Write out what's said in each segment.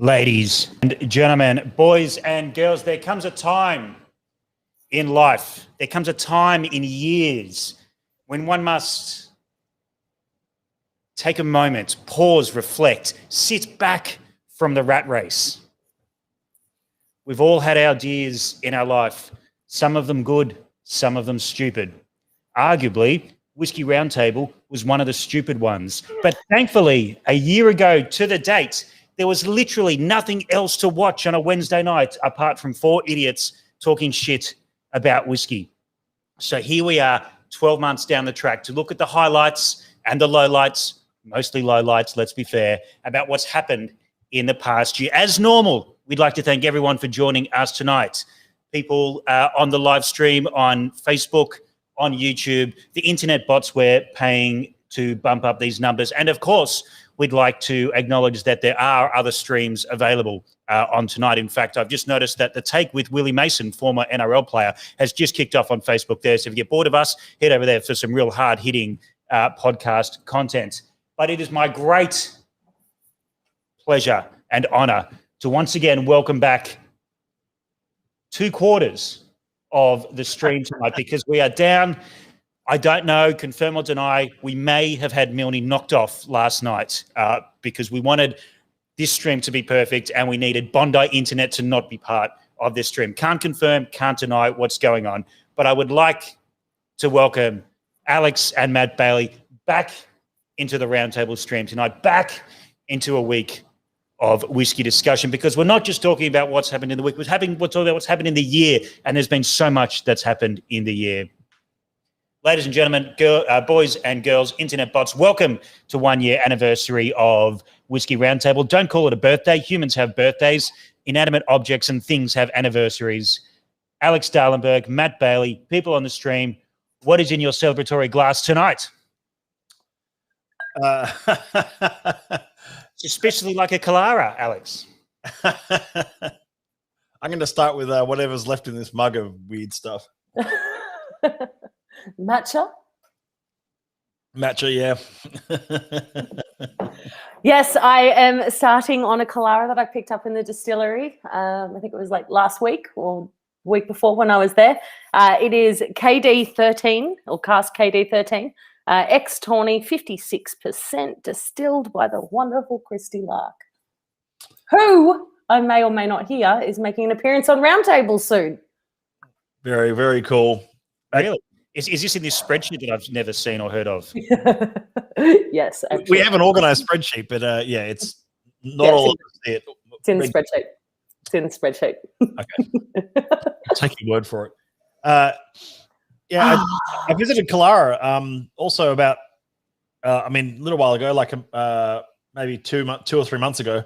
Ladies and gentlemen, boys and girls, there comes a time in life, there comes a time in years when one must take a moment, pause, reflect, sit back from the rat race. We've all had our years in our life, some of them good, some of them stupid. Arguably, Whisky Roundtable was one of the stupid ones. But thankfully, a year ago to the date, there was literally nothing else to watch on a Wednesday night apart from four idiots talking shit about whiskey. So here we are, 12 months down the track to look at the highlights and the lowlights, mostly lowlights, let's be fair, about what's happened in the past year. As normal, we'd like to thank everyone for joining us tonight. People on the live stream on Facebook, on YouTube, the internet bots we're paying to bump up these numbers. And of course, we'd like to acknowledge that there are other streams available on tonight. In fact, I've just noticed that The Take with Willie Mason, former NRL player, has just kicked off on Facebook there. So if you get bored of us, head over there for some real hard-hitting podcast content. But it is my great pleasure and honour to once again welcome back 2/4 of the stream tonight because we are down. I don't know, confirm or deny, we may have had Milne knocked off last night because we wanted this stream to be perfect and we needed Bondi Internet to not be part of this stream. Can't confirm, can't deny what's going on, but I would like to welcome Alex and Matt Bailey back into the Roundtable stream tonight, back into a week of whiskey discussion, because we're not just talking about what's happened in the week, we're talking about what's happened in the year, and there's been so much that's happened in the year. Ladies and gentlemen, boys and girls, internet bots, welcome to 1 year anniversary of Whisky Roundtable. Don't call it a birthday. Humans have birthdays. Inanimate objects and things have anniversaries. Alex Dahlenburg, Matt Bailey, people on the stream, what is in your celebratory glass tonight? Especially like a Kalara, Alex. I'm going to start with whatever's left in this mug of weird stuff. Matcha? Matcha, yeah. Yes, I am starting on a Kalara that I picked up in the distillery. I think it was like last week or week before when I was there. It is KD13 or cask KD13. Ex-Tawny, 56% distilled by the wonderful Christy Lark, who I may or may not hear is making an appearance on Roundtable soon. Very, very cool. Really? Is this in this spreadsheet that I've never seen or heard of? Yes. Actually. We have an organised spreadsheet, but yeah, it's not all of us see it. It's in the spreadsheet. It's in the spreadsheet. Okay. I'll take your word for it. Yeah, I visited Kalara also about, a little while ago, like maybe 2 or 3 months ago.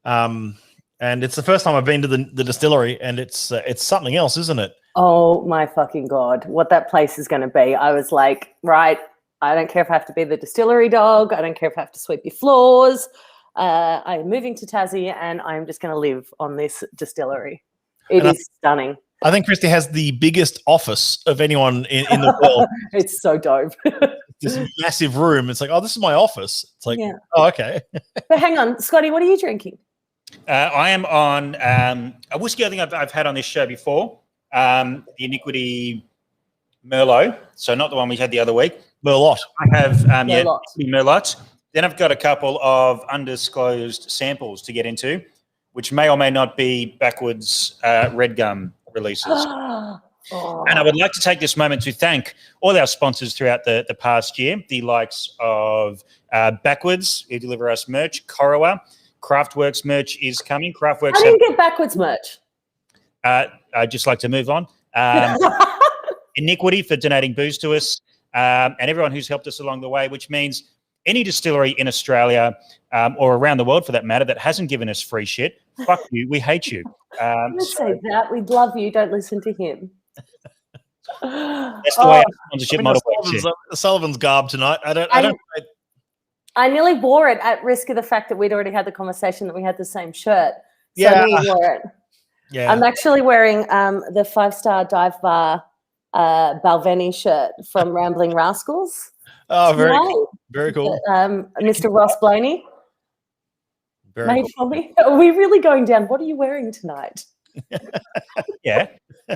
And it's the first time I've been to the distillery, and it's something else, isn't it? Oh, my fucking God. What that place is going to be. I was like, right, I don't care if I have to be the distillery dog. I don't care if I have to sweep your floors. I am moving to Tassie, and I'm just going to live on this distillery. It is stunning. I think Christy has the biggest office of anyone in the world. It's so dope. This massive room. It's like, oh, this is my office. It's like, yeah. Oh, okay. But hang on, Scotty, what are you drinking? I am on a whiskey I think I've had on this show before, the Iniquity Merlot. So not the one we had the other week. Merlot. I have Merlot. Then I've got a couple of undisclosed samples to get into, which may or may not be backwards red gum releases. And I would like to take this moment to thank all our sponsors throughout the past year, the likes of Backwards, who deliver us merch, Corowa, Craftworks merch is coming. Craftworks. I didn't get Backwards merch. I'd just like to move on. Iniquity for donating booze to us, and everyone who's helped us along the way, which means any distillery in Australia or around the world for that matter that hasn't given us free shit, fuck you, we hate you. Don't say that. We'd love you. Don't listen to him. That's the way our sponsorship model works. Sullivan's garb tonight. I nearly wore it at risk of the fact that we'd already had the conversation that we had the same shirt. So yeah. I nearly wore it. Yeah. I'm actually wearing the 5-star dive bar Balvenie shirt from Rambling Rascals. Oh, very cool. Very cool. Mr. Ross Blaney. Very Made cool. for me. Are we really going down? What are you wearing tonight? Yeah.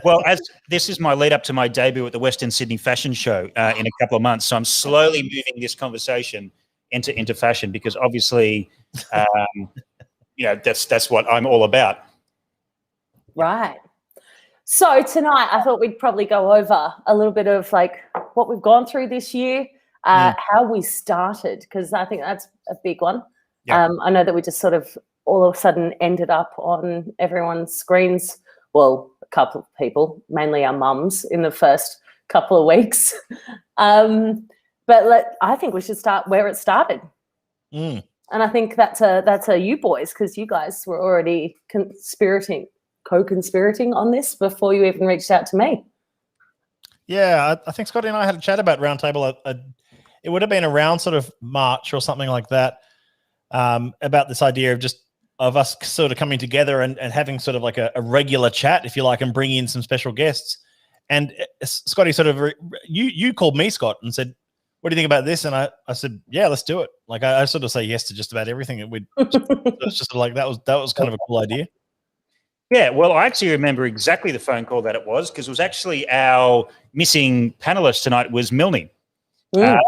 Well, as this is my lead up to my debut at the Western Sydney Fashion Show in a couple of months, so I'm slowly moving this conversation into fashion because obviously, that's what I'm all about. Right. So tonight, I thought we'd probably go over a little bit of like what we've gone through this year, how we started, because I think that's a big one. Yeah. I know that we just sort of all of a sudden ended up on everyone's screens. Well, a couple of people, mainly our mums, in the first couple of weeks. But I think we should start where it started. And I think that's a you boys, because you guys were already co-conspirating on this before you even reached out to me. Yeah, I think Scotty and I had a chat about Roundtable. It would have been around sort of March or something like that, about this idea of us sort of coming together and having sort of like a regular chat, if you like, and bringing in some special guests. And Scotty sort of, you called me, Scott, and said, what do you think about this? And I said, yeah, let's do it. Like I sort of say yes to just about everything. It's just like that was kind of a cool idea. Yeah, well, I actually remember exactly the phone call that it was because it was actually our missing panelist tonight was Milne. And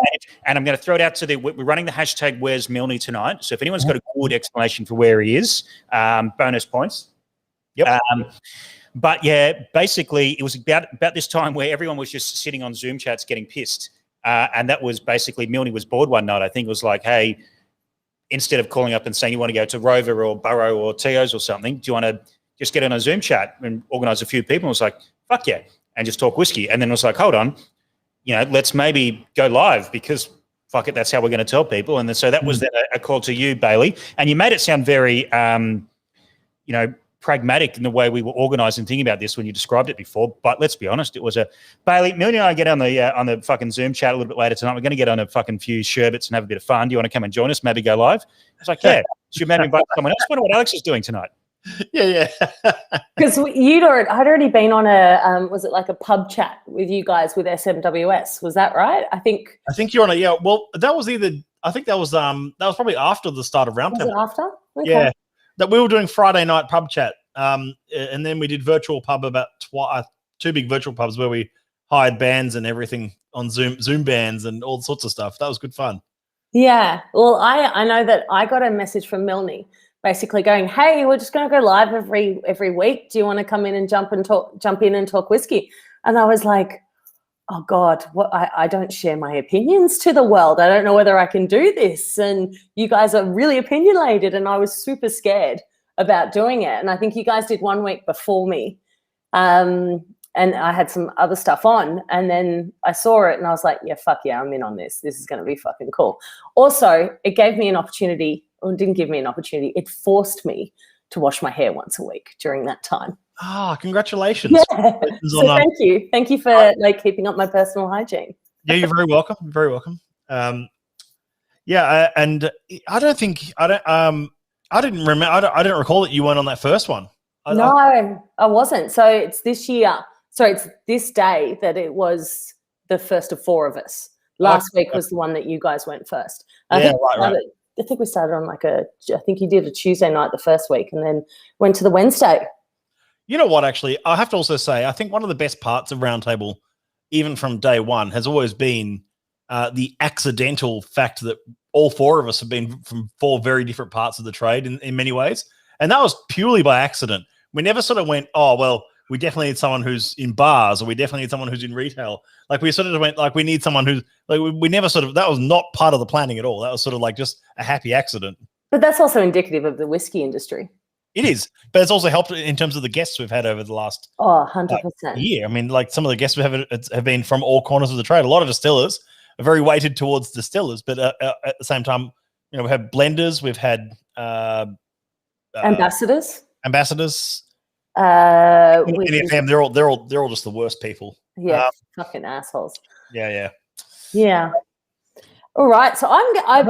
I'm going to throw it out to we're running the hashtag Where's Milne tonight. So if anyone's got a good explanation for where he is, bonus points. Yep. But yeah, basically it was about this time where everyone was just sitting on Zoom chats getting pissed. And that was basically Milne was bored one night. I think it was like, hey, instead of calling up and saying you want to go to Rover or Burrow or Teo's or something, do you want to just get on a Zoom chat and organise a few people? And it was like, fuck yeah, and just talk whiskey. And then it was like, hold on, let's maybe go live because fuck it, that's how we're going to tell people. And then, so that was then a call to you, Bailey. And you made it sound very, pragmatic in the way we were organised and thinking about this when you described it before. But let's be honest, it was Bailey, Milne and I get on the fucking Zoom chat a little bit later tonight. We're going to get on a fucking few sherbets and have a bit of fun. Do you want to come and join us? Maybe go live? I was like, yeah. Should maybe invite someone else? I wonder what Alex is doing tonight. Yeah. Because I'd already been on was it like a pub chat with you guys with SMWS? Was that right? I think you're on yeah. Well, that was probably after the start of Roundtable. Was it after? Okay. Yeah, that we were doing Friday night pub chat, and then we did virtual pub about two big virtual pubs where we hired bands and everything on Zoom bands and all sorts of stuff. That was good fun. Yeah. Well, I know that I got a message from Milne basically going, hey, we're just going to go live every week. Do you want to come in and jump in and talk whiskey? And I was like, oh God, I don't share my opinions to the world. I don't know whether I can do this. And you guys are really opinionated. And I was super scared about doing it. And I think you guys did 1 week before me. And I had some other stuff on. And then I saw it and I was like, yeah, fuck yeah, I'm in on this. This is going to be fucking cool. Also, it gave me an opportunity, or didn't give me an opportunity. It forced me to wash my hair once a week during that time. Ah, congratulations. Yeah. So thank you. Thank you for keeping up my personal hygiene. Yeah, you're very welcome. Very welcome. Yeah, and I didn't recall that you weren't on that first one. No, I wasn't. So it's this year. So it's this day that it was the first of 4 of us. Last week was the one that you guys went first. I think we started on I think you did a Tuesday night the first week and then went to the Wednesday. You know what, actually, I have to also say, I think one of the best parts of Roundtable, even from day one, has always been the accidental fact that all 4 of us have been from 4 very different parts of the trade in many ways. And that was purely by accident. We never sort of went, oh, well, we definitely need someone who's in bars or we definitely need someone who's in retail. Like we sort of went, like we need someone who's, like we never sort of, that was not part of the planning at all. That was sort of like just a happy accident. But that's also indicative of the whiskey industry. It is, but it's also helped in terms of the guests we've had over the last 100%. year. I mean, like some of the guests we have been from all corners of the trade. A lot of distillers are very weighted towards distillers, but at the same time, we have blenders, we've had ambassadors. They're all just the worst people. Yeah, fucking assholes. Yeah. All right, so I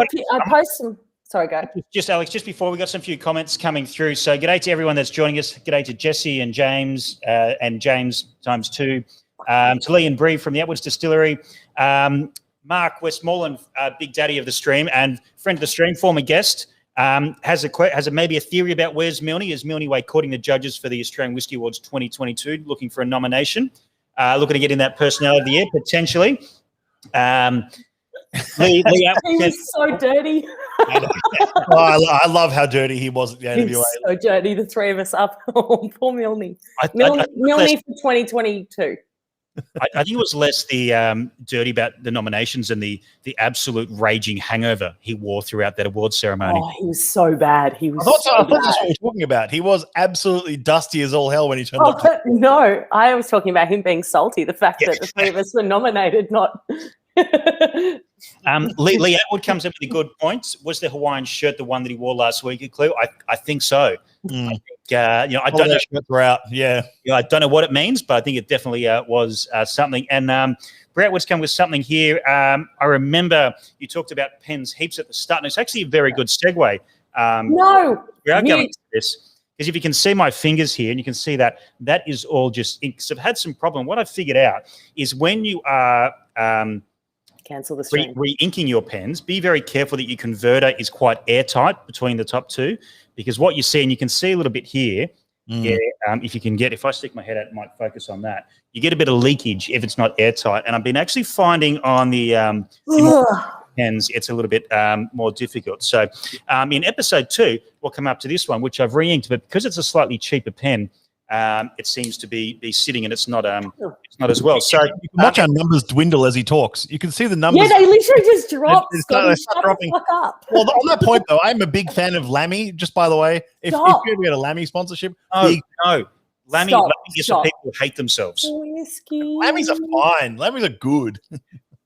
post some. Sorry, go. Just Alex, just before we got some few comments coming through. So g'day to everyone that's joining us. G'day to Jesse and James times 2. To Lee and Bree from the Atwoods Distillery. Mark Westmoreland, Big Daddy of the stream and friend of the stream, former guest. Has maybe a theory about where's Milne? Is Milne way courting the judges for the Australian Whisky Awards 2022, looking for a nomination? Looking to get in that Personality of the Year, potentially. Lee He was so dirty. I love how dirty he was at the He AWA. was so dirty, the three of us up. Oh, poor Milne. Milne for 2022. I think it was less the dirty about the nominations and the absolute raging hangover he wore throughout that award ceremony. Oh, he was so bad. He was. I thought that's what you were talking about. He was absolutely dusty as all hell when he turned up. No, I was talking about him being salty. The fact that the three of us were nominated, not. Lee Atwood comes up with a good point. Was the Hawaiian shirt the one that he wore last week at Clue? I think so. I think, I don't know. Throughout, yeah. I don't know what it means, but I think it definitely was something. And Brett Atwood's come with something here. I remember you talked about pens heaps at the start, and it's actually a very good segue. No, we are going to this because if you can see my fingers here, and you can see that is all just ink. So I've had some problem. What I've figured out is when you are cancel the stream. Re-inking your pens, be very careful that your converter is quite airtight between the top two, because what you see, and you can see a little bit here, if I stick my head out, it might focus on that. You get a bit of leakage if it's not airtight, and I've been actually finding on the pens, it's a little bit more difficult. So in episode 2, we'll come up to this one, which I've re-inked, but because it's a slightly cheaper pen, it seems to be sitting, and it's not as well. So you can watch our numbers dwindle as he talks. You can see the numbers. Yeah, they literally just drop. They start dropping. The fuck up. Well, on that point though, I'm a big fan of Lammy. Just by the way, if we had a Lammy sponsorship, no, Lammy is for people who hate themselves. Whiskey. Lammy's are fine. Lammy's are good.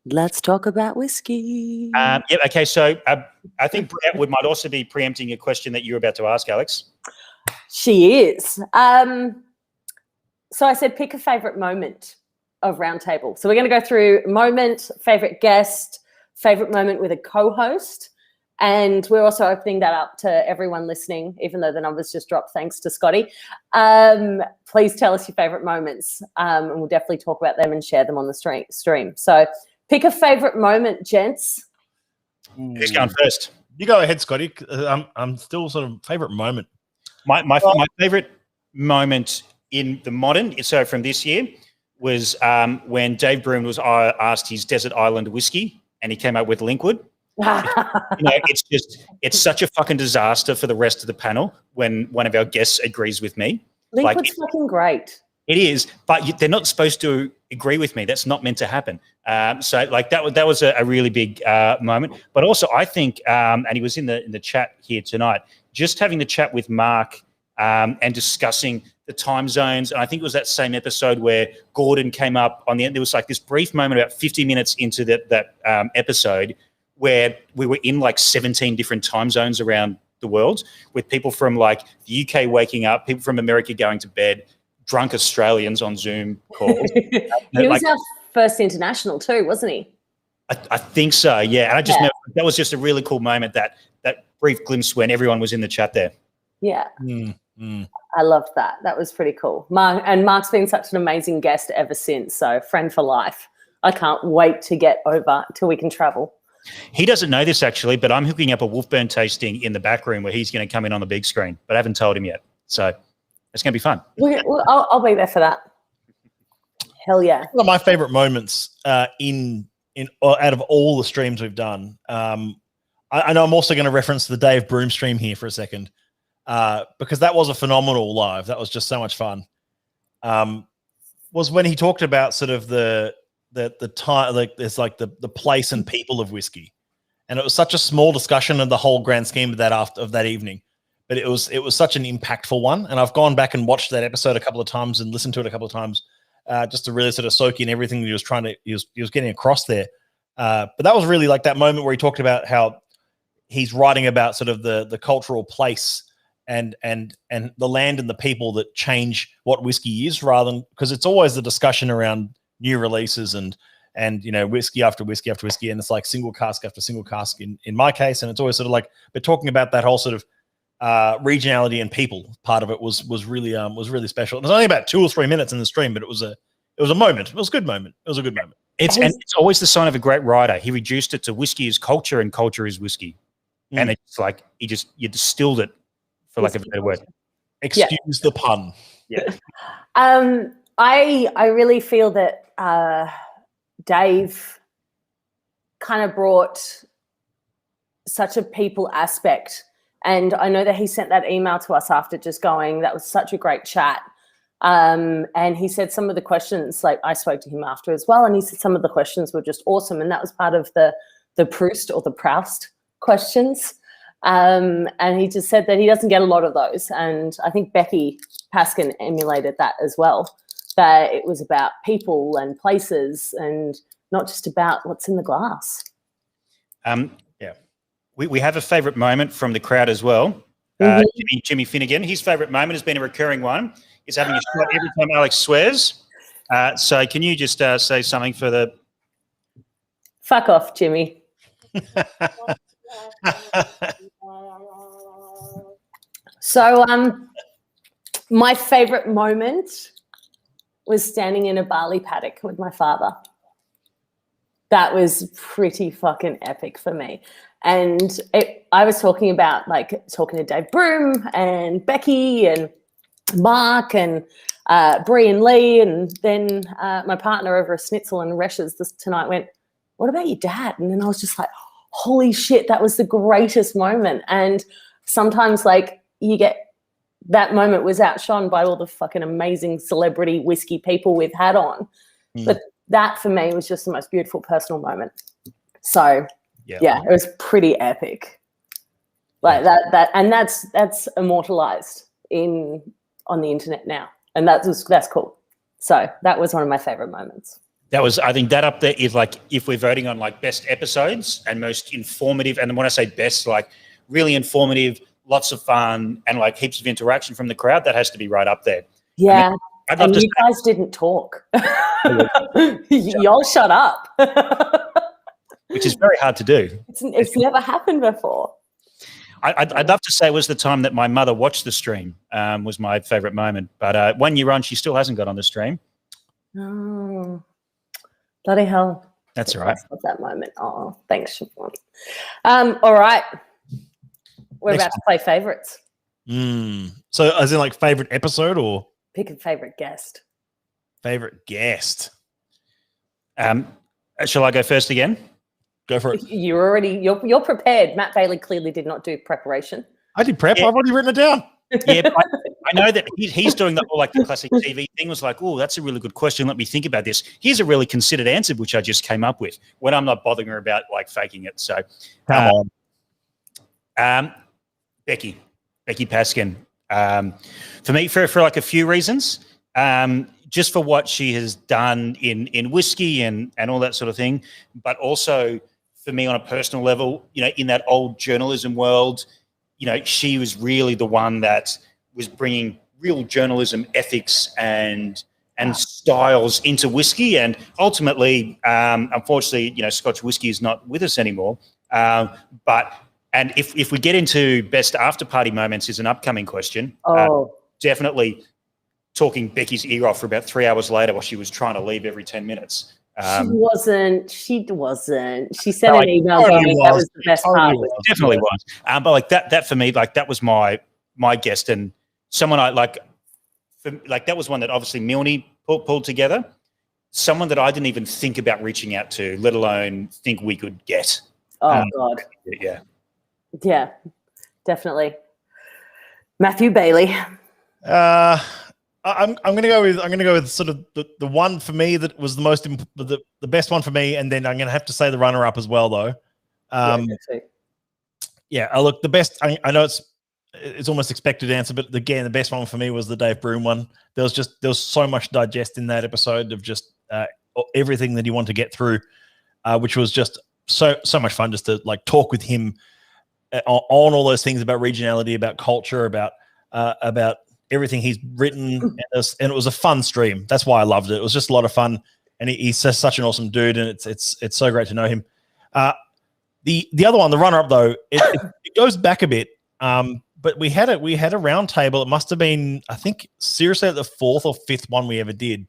Let's talk about whiskey. Okay. So I think Brett Atwood might also be preempting a question that you're about to ask, Alex. She is. So I said pick a favourite moment of Roundtable. So we're going to go through moment, favourite guest, favourite moment with a co-host, and we're also opening that up to everyone listening, even though the numbers just dropped thanks to Scotty. Please tell us your favourite moments, and we'll definitely talk about them and share them on the stream. So pick a favourite moment, gents. Who's going first? You go ahead, Scotty. I'm still sort of favourite moment. My favourite moment in the modern, so from this year, was when Dave Broom was asked his Desert Island whiskey, and he came up with Linkwood. It's such a fucking disaster for the rest of the panel when one of our guests agrees with me. Linkwood's fucking great. It is, but they're not supposed to agree with me. That's not meant to happen. So that was a really big moment. But also, I think, and he was in the chat here tonight, just having the chat with Mark and discussing the time zones. And I think it was that same episode where Gordon came up on the end. There was like this brief moment about 50 minutes into that episode where we were in like 17 different time zones around the world, with people from like the UK waking up, people from America going to bed, drunk Australians on Zoom calls. He was our first international too, wasn't he? I think so, yeah. And I just remember that was just a really cool moment, that brief glimpse when everyone was in the chat there. Yeah. I loved that. That was pretty cool. Mark's been such an amazing guest ever since, so friend for life. I can't wait to get over till we can travel. He doesn't know this actually, but I'm hooking up a Wolfburn tasting in the back room where he's going to come in on the big screen, but I haven't told him yet. So it's going to be fun. I'll be there for that. Hell yeah. One of my favorite moments in out of all the streams we've done, I know I'm also going to reference the Dave Broom stream here for a second, because that was a phenomenal live. That was just so much fun. Was when he talked about sort of the time, like there's like the place and people of whiskey, and it was such a small discussion of the whole grand scheme of that evening, but it was such an impactful one. And I've gone back and watched that episode a couple of times and listened to it a couple of times, just to really sort of soak in everything that he was getting across there. But that was really like that moment where he talked about how he's writing about sort of the cultural place and the land and the people that change what whiskey is, rather than, because it's always the discussion around new releases and whiskey after whiskey after whiskey, and it's like single cask after single cask in my case, and it's always sort of like, but talking about that whole sort of regionality and people part of it was really special. It was only about 2 or 3 minutes in the stream, but it was a moment. It was a good moment. It was a good moment. It's always the sign of a great writer. He reduced it to whiskey is culture and culture is whiskey. and it's like you distilled it, for lack of a better word. Excuse the pun. Yeah. I really feel that Dave kind of brought such a people aspect, and I know that he sent that email to us after just going, that was such a great chat. And he said some of the questions, like I spoke to him after as well, and he said some of the questions were just awesome, and that was part of the Proust or the Proust questions. And he just said that he doesn't get a lot of those, and I think Becky Paskin emulated that as well, that it was about people and places and not just about what's in the glass. We have a favourite moment from the crowd as well. Jimmy Finnegan, his favourite moment has been a recurring one. He's having a shot every time Alex swears. So can you just say something for the... Fuck off, Jimmy. So my favourite moment was standing in a barley paddock with my father. That was pretty fucking epic for me. And I was talking to Dave Broom and Becky and Mark and Bree and Lee, and then my partner over a schnitzel and Resh's tonight went, what about your dad? And then I was just like, holy shit, that was the greatest moment. And sometimes you get, that moment was outshone by all the fucking amazing celebrity whiskey people we've had on. But that for me was just the most beautiful personal moment. So yeah, it was pretty epic. That's immortalized on the internet now. And that's cool. So that was one of my favorite moments. I think that up there is if we're voting on best episodes and most informative, and when I say best, really informative, lots of fun, and heaps of interaction from the crowd, that has to be right up there. Yeah. And you guys didn't talk. Y'all shut up. Which is very hard to do. It's never happened before. I'd love to say it was the time that my mother watched the stream, was my favourite moment. But 1 year on, she still hasn't got on the stream. Oh, bloody hell. That's all right. That moment. Oh, thanks, Siobhan. All right. We're about to play favourites. So as in favourite episode or? Pick a favourite guest. Favourite guest. Shall I go first again? Go for it. You're prepared. Matt Bailey clearly did not do preparation. I did prep. Yeah. I've already written it down. Yeah, but I know that he's doing the whole the classic TV thing. Was oh, that's a really good question. Let me think about this. Here's a really considered answer, which I just came up with when I'm not bothering her about faking it. So come on. Becky Paskin. For me, for a few reasons. Just for what she has done in whiskey and all that sort of thing, but also for me on a personal level, in that old journalism world, she was really the one that was bringing real journalism ethics and styles into whiskey. And ultimately, unfortunately, Scotch whiskey is not with us anymore. And if we get into best after party moments is an upcoming question. Definitely talking Becky's ear off for about 3 hours later while she was trying to leave every 10 minutes. She wasn't. She sent an email going, that was the best part. Definitely was. But that for me, that was my guest, and someone that was one that obviously Milne pulled together. Someone that I didn't even think about reaching out to, let alone think we could get. Oh God. Yeah. Yeah, definitely. Matthew Bailey. I'm going to go with sort of the one for me that was the best one for me, and then I'm going to have to say the runner up as well though. Look, the best. I know it's almost expected answer, but again, the best one for me was the Dave Broom one. There was so much digest in that episode of just everything that he wanted to get through, which was just so much fun just to talk with him on all those things about regionality, about culture, about everything he's written, and it was a fun stream. That's why I loved it. It was just a lot of fun, and he's such an awesome dude, and it's so great to know him. The other one, the runner up though, it goes back a bit, but we had a roundtable. It must have been, I think, seriously the fourth or fifth one we ever did,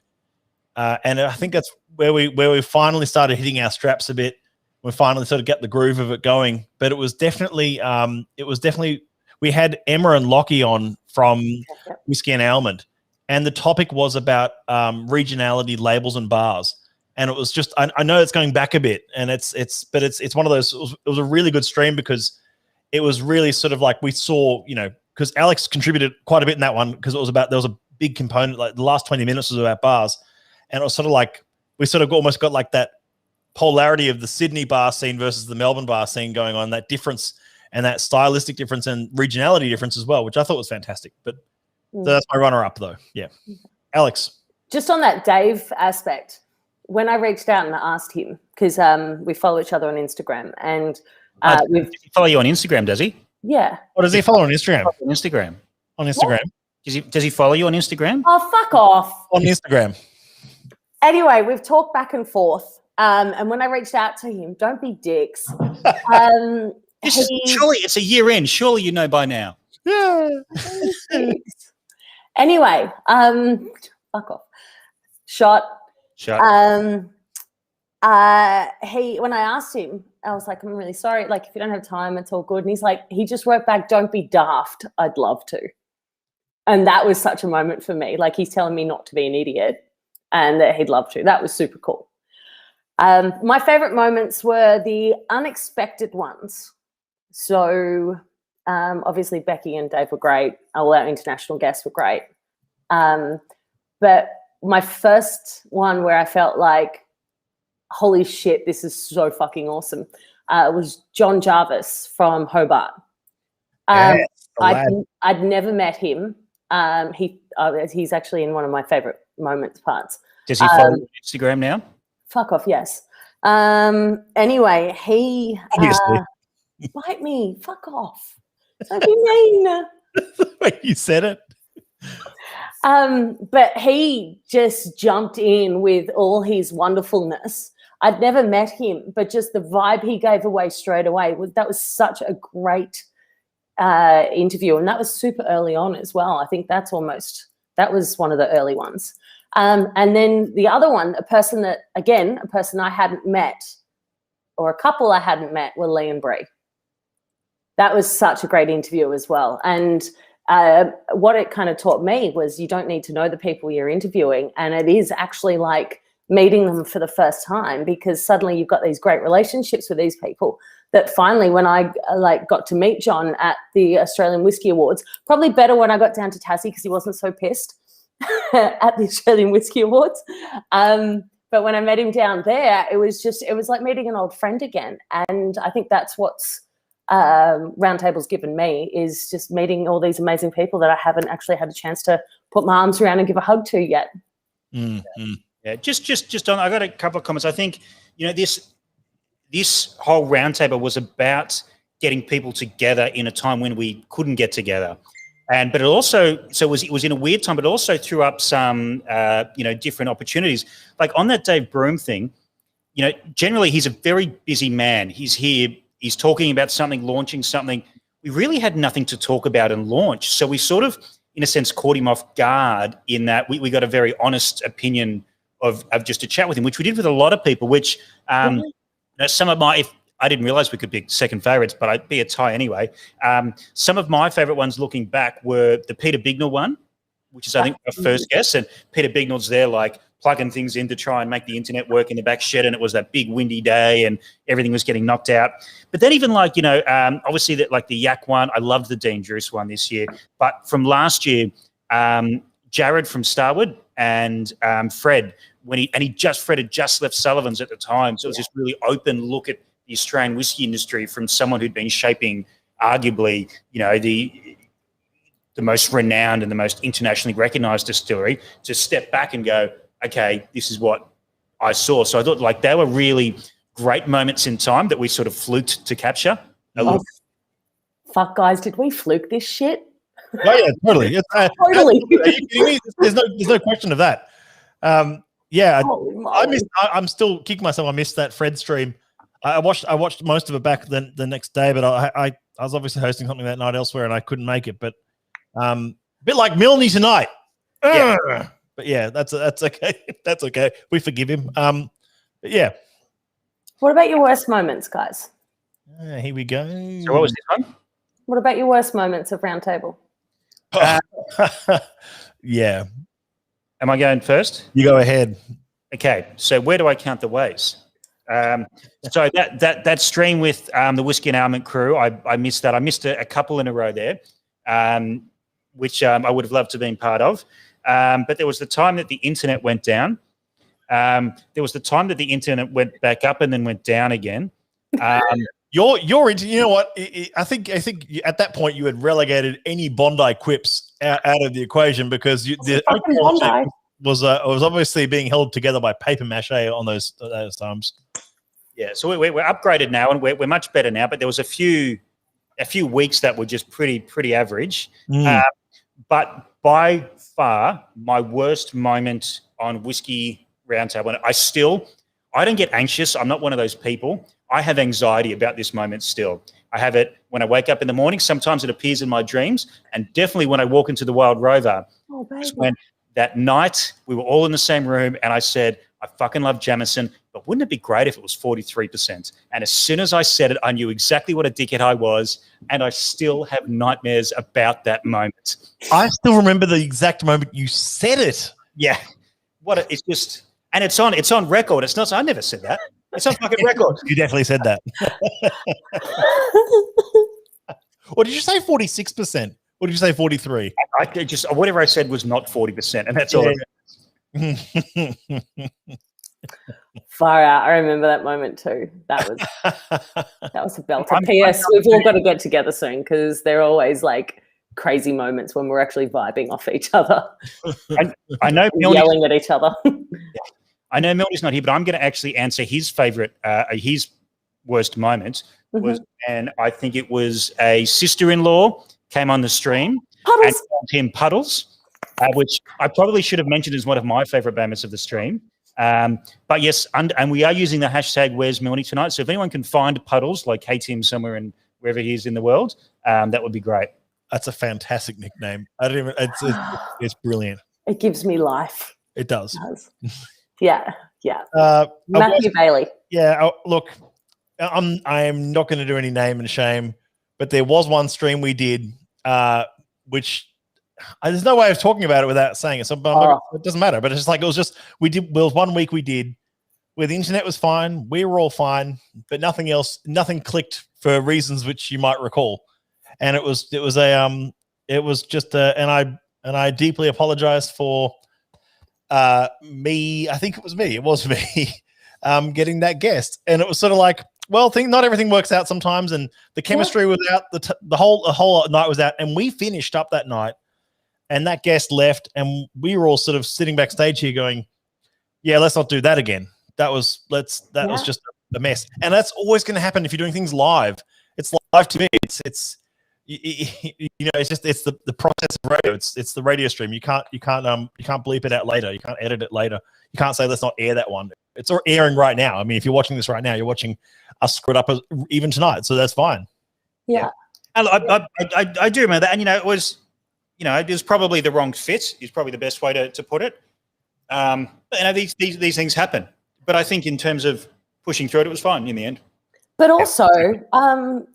and I think that's where we finally started hitting our straps a bit. We finally sort of get the groove of it going. But it was definitely we had Emma and Lockie on from Whisky and Almond, and the topic was about regionality, labels, and bars. And it was just, I know it's going back a bit, and it's one of those. It was a really good stream because it was really sort of like we saw, because Alex contributed quite a bit in that one because there was a big component, like the last 20 minutes was about bars, and it was sort of like we sort of almost got like that polarity of the Sydney bar scene versus the Melbourne bar scene going on, that difference and that stylistic difference and regionality difference as well, which I thought was fantastic. But that's my runner-up though. Yeah, Alex. Just on that Dave aspect. When I reached out and asked him, because we follow each other on Instagram, and does he follow you on Instagram? Does he? Yeah. What does he follow on Instagram? On Instagram. On Instagram. Does he follow you on Instagram? Oh, fuck off. On Instagram. Anyway, we've talked back and forth, and when I reached out to him, don't be dicks. Surely it's a year in. Surely you know by now. Yeah. Anyway, fuck off. Shot. When I asked him, I was like, I'm really sorry. Like, if you don't have time, it's all good. And he's like, he just wrote back, don't be daft. I'd love to. And that was such a moment for me. Like, he's telling me not to be an idiot and that he'd love to. That was super cool. My favorite moments were the unexpected ones. So obviously Becky and Dave were great. All our international guests were great. But my first one where I felt like, holy shit, this is so fucking awesome, was John Jarvis from Hobart. I'd never met him. He's actually in one of my favorite moments parts. Does he follow you on Instagram now? Fuck off, yes. Anyway, he bite me. Fuck off. Don't be mean. The way you said it. But he just jumped in with all his wonderfulness. I'd never met him, but just the vibe he gave away straight away, that was such a great interview. And that was super early on as well. I think that was one of the early ones. And then the other one, a person I hadn't met, or a couple I hadn't met, were Lee and Bree. That was such a great interview as well. And what it kind of taught me was you don't need to know the people you're interviewing, and it is actually like meeting them for the first time, because suddenly you've got these great relationships with these people that finally, when I got to meet John at the Australian Whisky Awards, probably better when I got down to Tassie because he wasn't so pissed at the Australian Whisky Awards. But when I met him down there, it was like meeting an old friend again. And I think that's what's Roundtable's given me, is just meeting all these amazing people that I haven't actually had a chance to put my arms around and give a hug to yet. Mm-hmm. Yeah, just on. I got a couple of comments. I think this whole roundtable was about getting people together in a time when we couldn't get together, but it also it was in a weird time, but it also threw up some different opportunities. Like on that Dave Broom thing, generally he's a very busy man. He's here. He's talking about something, launching something. We really had nothing to talk about and launch. So we sort of, in a sense, caught him off guard in that we got a very honest opinion of just a chat with him, which we did with a lot of people, which some of my, I didn't realize we could pick second favourites, but I'd be a tie anyway. Some of my favourite ones looking back were the Peter Bignell one, which is, I think, our first guest. And Peter Bignell's there, like, plugging things in to try and make the internet work in the back shed, and it was that big windy day and everything was getting knocked out. But then even obviously that, like the Yak one, I loved the Dean Druce one this year. But from last year, Jared from Starwood and Fred, Fred had just left Sullivan's at the time. So it was this really open look at the Australian whiskey industry from someone who'd been shaping arguably, the most renowned and the most internationally recognised distillery, to step back and go, okay, this is what I saw. So I thought like they were really great moments in time that we sort of fluked to capture. Fuck, guys, did we fluke this shit? Oh yeah, totally. Totally. Are you kidding me? There's no question of that. I missed. I'm still kicking myself. I missed that Fred stream. I watched most of it back the next day, but I was obviously hosting something that night elsewhere and I couldn't make it. But a bit like Milne tonight. Yeah. But yeah, that's okay. That's okay. We forgive him. But yeah. What about your worst moments, guys? Here we go. So what was this one? What about your worst moments of Roundtable? Yeah. Am I going first? You go ahead. Okay, so where do I count the ways? So that stream with the Whisky and Almond crew, I missed that. I missed a couple in a row there, which I would have loved to have been part of. But there was the time that the internet went down. There was the time that the internet went back up and then went down again. You know what? I think at that point you had relegated any Bondi quips out of the equation because the Bondi was obviously being held together by paper mache on those times. Yeah, so we're upgraded now and we're much better now. But there was a few weeks that were just pretty average. But by far, my worst moment on Whisky Roundtable, I don't get anxious. I'm not one of those people. I have anxiety about this moment still. I have it when I wake up in the morning. Sometimes it appears in my dreams, and definitely when I walk into the Wild Rover. Oh, baby. When that night we were all in the same room, and I said, I fucking love Jamison, but wouldn't it be great if it was 43%? And as soon as I said it, I knew exactly what a dickhead I was, and I still have nightmares about that moment. I still remember the exact moment you said it. Yeah, it's just, and it's on record. It's not. I never said that. It's on fucking record. You definitely said that. Or did you say 46%? Or did you say 43? I just whatever I said was not 40%, and that's all. Far out. I remember that moment too. That was a belter. P.S. We've all got to get together soon because they're always like crazy moments when we're actually vibing off each other. I know yelling at each other. I know Milne's not here, but I'm going to actually answer his favorite, his worst moment was, and I think it was a sister-in-law came on the stream Puddles. and called him Puddles, which I probably should have mentioned as one of my favorite moments of the stream. But yes, and we are using the hashtag Where's Milne tonight. So if anyone can find Puddles, locate him somewhere in wherever he is in the world, that would be great. That's a fantastic nickname. It's brilliant. It gives me life. It does. Yeah. Matthew Bailey. Yeah, look, I'm not going to do any name and shame, but there was one stream we did, which there's no way of talking about it without saying it. So it doesn't matter. But it's just like it was 1 week we did where the internet was fine, we were all fine, but nothing clicked for reasons which you might recall, and it was just and I deeply apologized for. I think it was me getting that guest, and it was sort of like, well, not everything works out sometimes, and the chemistry was out, the whole night was out, and we finished up that night, and that guest left, and we were all sort of sitting backstage here going, yeah, let's not do that again. That was just a mess, and that's always going to happen if you're doing things live. It's live to me. It's the process of radio. It's the radio stream. You can't bleep it out later. You can't edit it later. You can't say let's not air that one. It's airing right now. I mean, if you're watching this right now, you're watching us screw it up even tonight. So that's fine. Yeah. I do remember that, and it was probably the wrong fit. Is probably the best way to put it. But these things happen. But I think in terms of pushing through it was fine in the end. But also,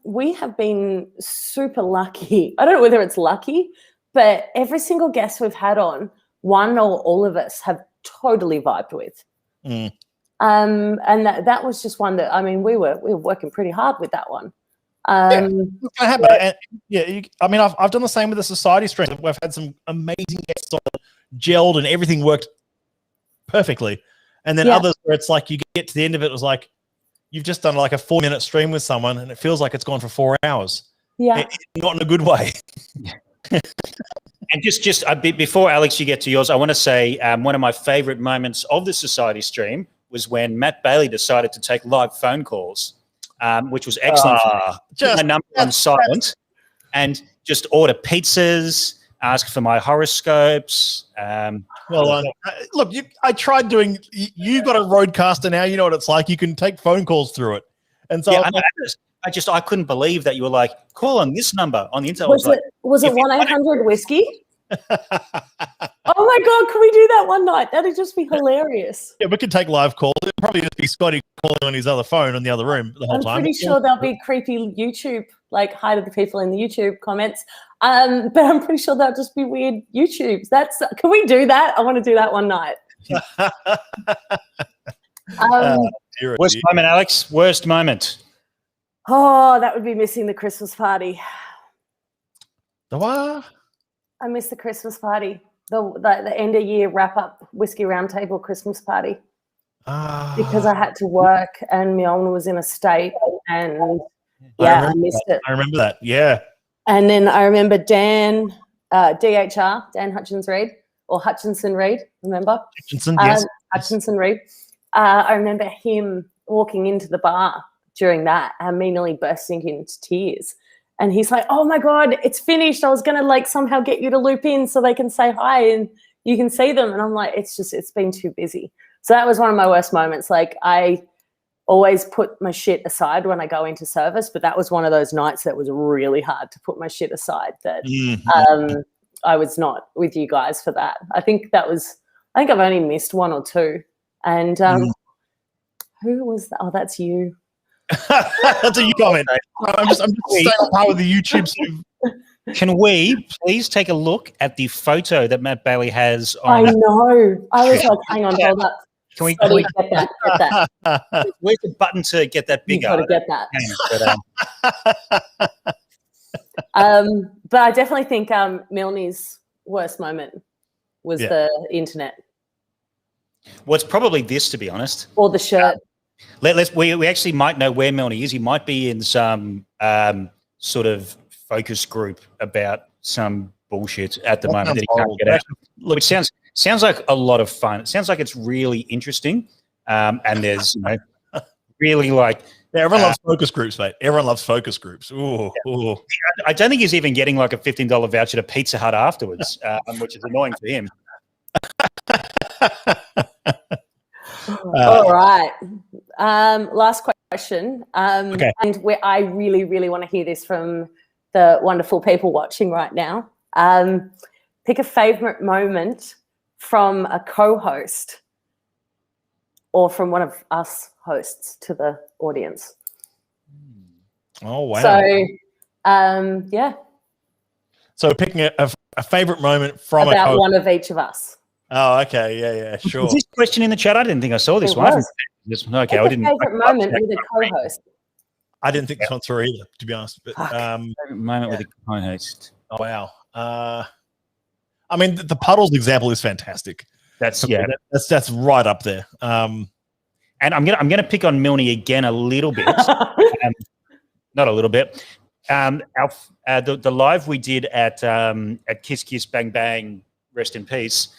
we have been super lucky. I don't know whether it's lucky, but every single guest we've had on, one or all of us have totally vibed with. And that was just one that, I mean, we were working pretty hard with that one. It's gonna happen. I've done the same with the society stream. We've had some amazing guests on, gelled, and everything worked perfectly. And then others where it's like you get to the end of it was like, you've just done like a 4-minute stream with someone and it feels like it's gone for 4 hours. Yeah. Not in a good way. And just a bit before, Alex, you get to yours, I want to say one of my favorite moments of the society stream was when Matt Bailey decided to take live phone calls, which was excellent. Just a number on silent and just order pizzas, ask for my horoscopes. Look, I tried doing. You've got a roadcaster now. You know what it's like. You can take phone calls through it, and so I couldn't believe that you were like, call on this number on the internet. Was it 1-800 Whisky? Oh my my God, can we do that one night? That'd just be hilarious. Yeah, we could take live calls. It'd probably just be Scotty calling on his other phone in the other room the whole I'm time. pretty sure there'll be creepy YouTube, like hi to the people in the YouTube comments. But I'm pretty sure that'll just be weird YouTubes. Can we do that? I want to do that one night. Worst moment, Alex. Worst moment. Oh, that would be missing the Christmas party. The what? I miss the Christmas party. The end of year wrap up Whisky Roundtable Christmas party. Because I had to work and Milne was in a state and I missed it. I remember that. Yeah. And then I remember Dan, DHR, Dan Hutchins-Reid, or Hutchinson-Reid, remember? Hutchinson, yes. Hutchinson-Reid. I remember him walking into the bar during that and me nearly bursting into tears. And he's like, oh, my God, it's finished. I was going to, like, somehow get you to loop in so they can say hi and you can see them. And I'm like, it's been too busy. So that was one of my worst moments. Like, I always put my shit aside when I go into service, but that was one of those nights that was really hard to put my shit aside that I was not with you guys for that. I think I've only missed one or two. And who was that? Oh, that's you. That's a you comment. I'm just staying on par with the YouTube. Can we please take a look at the photo that Matt Bailey has on? I know. I was like, hang on, hold up. Can we get that? Where's the button to get that bigger? You've got to get that. But I definitely think Milne's worst moment was the internet. Well, it's probably this, to be honest. Or the shirt. We actually might know where Milne is. He might be in some sort of focus group about some bullshit at the moment that he can't get out. Which sounds like a lot of fun. It sounds like it's really interesting. And there's really like everyone loves focus groups, mate. Everyone loves focus groups. Ooh. I don't think he's even getting like a $15 voucher to Pizza Hut afterwards, which is annoying for him. All right. Last question. Okay. And I really, really want to hear this from the wonderful people watching right now. Pick a favorite moment from a co-host or from one of us hosts to the audience. Oh, wow. So, So picking a favorite moment from about one of each of us. Oh, okay. Yeah, sure. Was this question in the chat? I didn't think I saw this one. Okay, I didn't. Favorite moment with a co-host. I didn't think this one through either, to be honest. But favorite moment with a co-host. Oh, wow. I mean, the puddles example is fantastic. That's right up there. And I'm gonna pick on Milne again a little bit, not a little bit. The live we did at Kiss Kiss Bang Bang, rest in peace.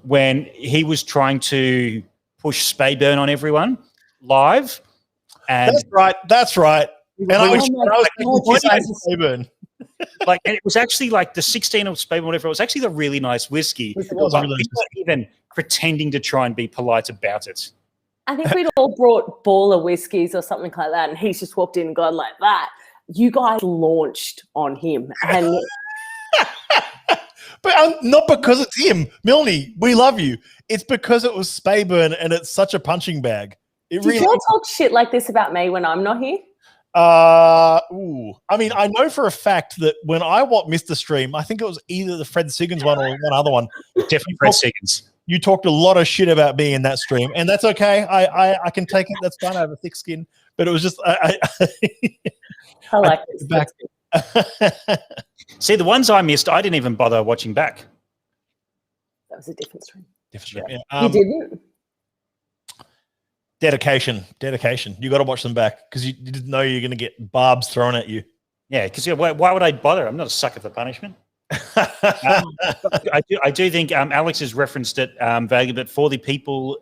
When he was trying to push Spayburn on everyone live, and that's right. And I was Spayburn. Like, and it was actually like the 16 of Spayburn, whatever. It was actually the really nice whiskey. He wasn't even pretending to try and be polite about it. I think we'd all brought baller whiskeys or something like that, and he's just walked in and gone like that. You guys launched on him, and. But not because it's him. Milne, we love you. It's because it was Spayburn and it's such a punching bag. Did you all talk shit like this about me when I'm not here? I mean, I know for a fact that when I missed the stream, I think it was either the Fred Siggins one or one other one. Definitely Fred Siggins. You talked a lot of shit about me in that stream, and that's okay. I can take it. That's fine. I have a thick skin. But it was just I like this. Back. See, the ones I missed, I didn't even bother watching back. That was a different stream. Yeah. You didn't? Dedication. You got to watch them back because you didn't know you're going to get barbs thrown at you. Yeah, because why would I bother? I'm not a sucker for punishment. I do think Alex has referenced it vaguely, but for the people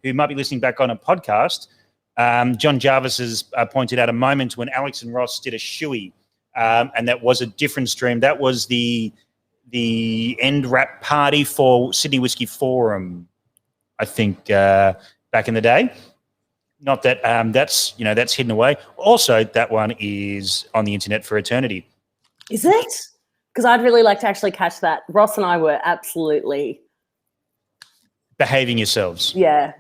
who might be listening back on a podcast, John Jarvis has pointed out a moment when Alex and Ross did a shoey. And that was a different stream. That was the end wrap party for Sydney Whisky Forum, I think, back in the day. Not that that's hidden away. Also, that one is on the internet for eternity. Is it? Because I'd really like to actually catch that. Ross and I were absolutely behaving yourselves. Yeah.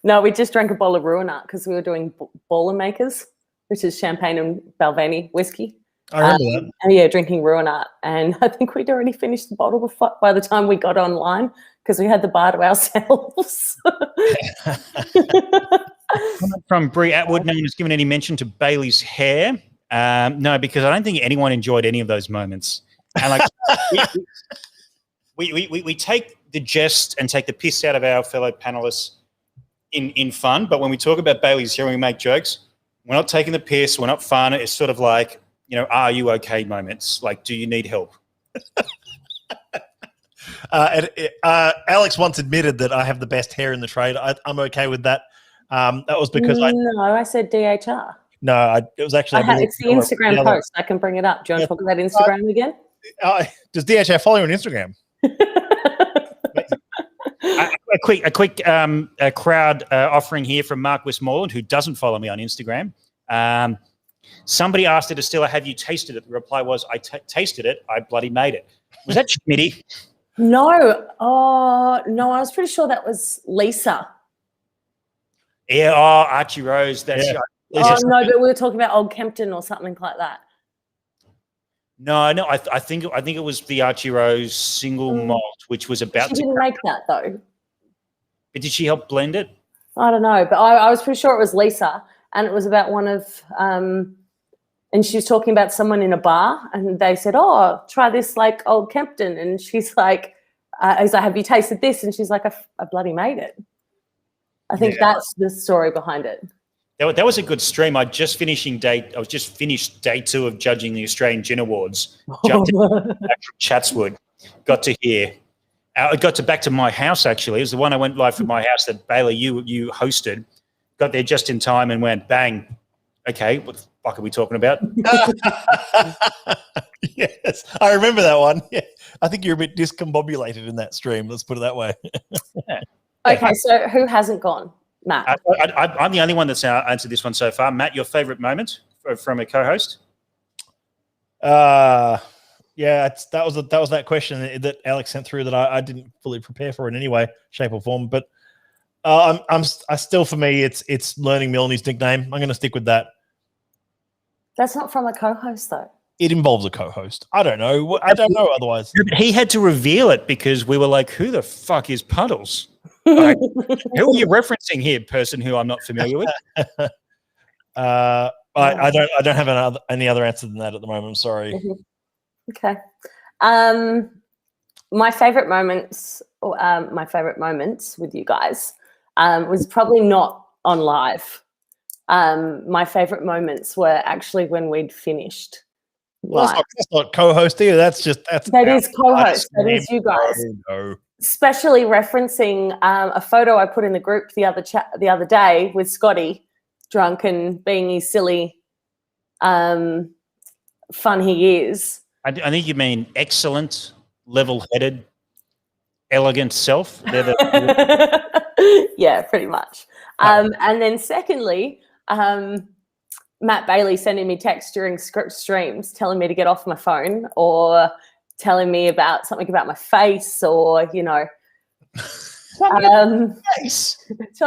No, we just drank a bowl of Ruinart because we were doing Baller Makers, which is champagne and Balvenie whiskey. I remember that. And yeah, drinking Ruinart. And I think we'd already finished the bottle by the time we got online because we had the bar to ourselves. From Brie Atwood, no one has given any mention to Bailey's hair. No, because I don't think anyone enjoyed any of those moments. And like we take the jest and take the piss out of our fellow panelists in fun, but when we talk about Bailey's hair and we make jokes, we're not taking the piss, we're not fun. It's sort of like, are you okay moments? Like, do you need help? Alex once admitted that I have the best hair in the trade. I'm okay with that. That was because I said DHR. No, it was actually. It's the Instagram post. I can bring it up. Do you want to talk about Instagram again? Does DHR follow you on Instagram? A quick crowd offering here from Mark Westmoreland, who doesn't follow me on Instagram. Somebody asked the distiller, "Have you tasted it?" The reply was, "I tasted it. I bloody made it." Was that Schmitty? No. Oh no, I was pretty sure that was Lisa. Yeah. Oh, Archie Rose. That's right. Oh no, but we were talking about Old Kempton or something like that. No. I think it was the Archie Rose single malt, which was about. She didn't make that though. But did she help blend it? I don't know, but I was pretty sure it was Lisa, and it was about one of. And she was talking about someone in a bar, and they said, "Oh, try this like Old Kempton," and she's like, "I was like, have you tasted this?" And she's like, "I bloody made it." I think that's the story behind it. That was a good stream. I was just finished day 2 of judging the Australian Gin Awards. Jumped back from Chatswood, got to here. I got back to my house, actually. It was the one I went live from my house that Bailey, you hosted. Got there just in time and went, bang. Okay, what the fuck are we talking about? Yes, I remember that one. Yeah. I think you're a bit discombobulated in that stream. Let's put it that way. Okay, so who hasn't gone? Matt. I'm the only one that's answered this one so far. Matt, your favourite moment from a co-host? Yeah, that was that question that Alex sent through that I didn't fully prepare for in any way, shape, or form. But I still, for me, it's learning Milne's nickname. I'm going to stick with that. That's not from a co-host, though. It involves a co-host. I don't know. I don't know otherwise. He had to reveal it because we were like, "Who the fuck is Puddles?" Like, who are you referencing here, person who I'm not familiar with? I don't have any other answer than that at the moment. I'm sorry. Okay. My favorite moments with you guys was probably not on live. My favorite moments were actually when we'd finished. Well, that's not co-host either. That is co-host. That is you guys. No. Especially referencing a photo I put in the group the other day with Scotty, drunk and being his silly, fun he is. I think you mean excellent, level-headed, elegant self. Yeah, pretty much. And then secondly, Matt Bailey sending me texts during streams telling me to get off my phone or telling me about something about my face or, tell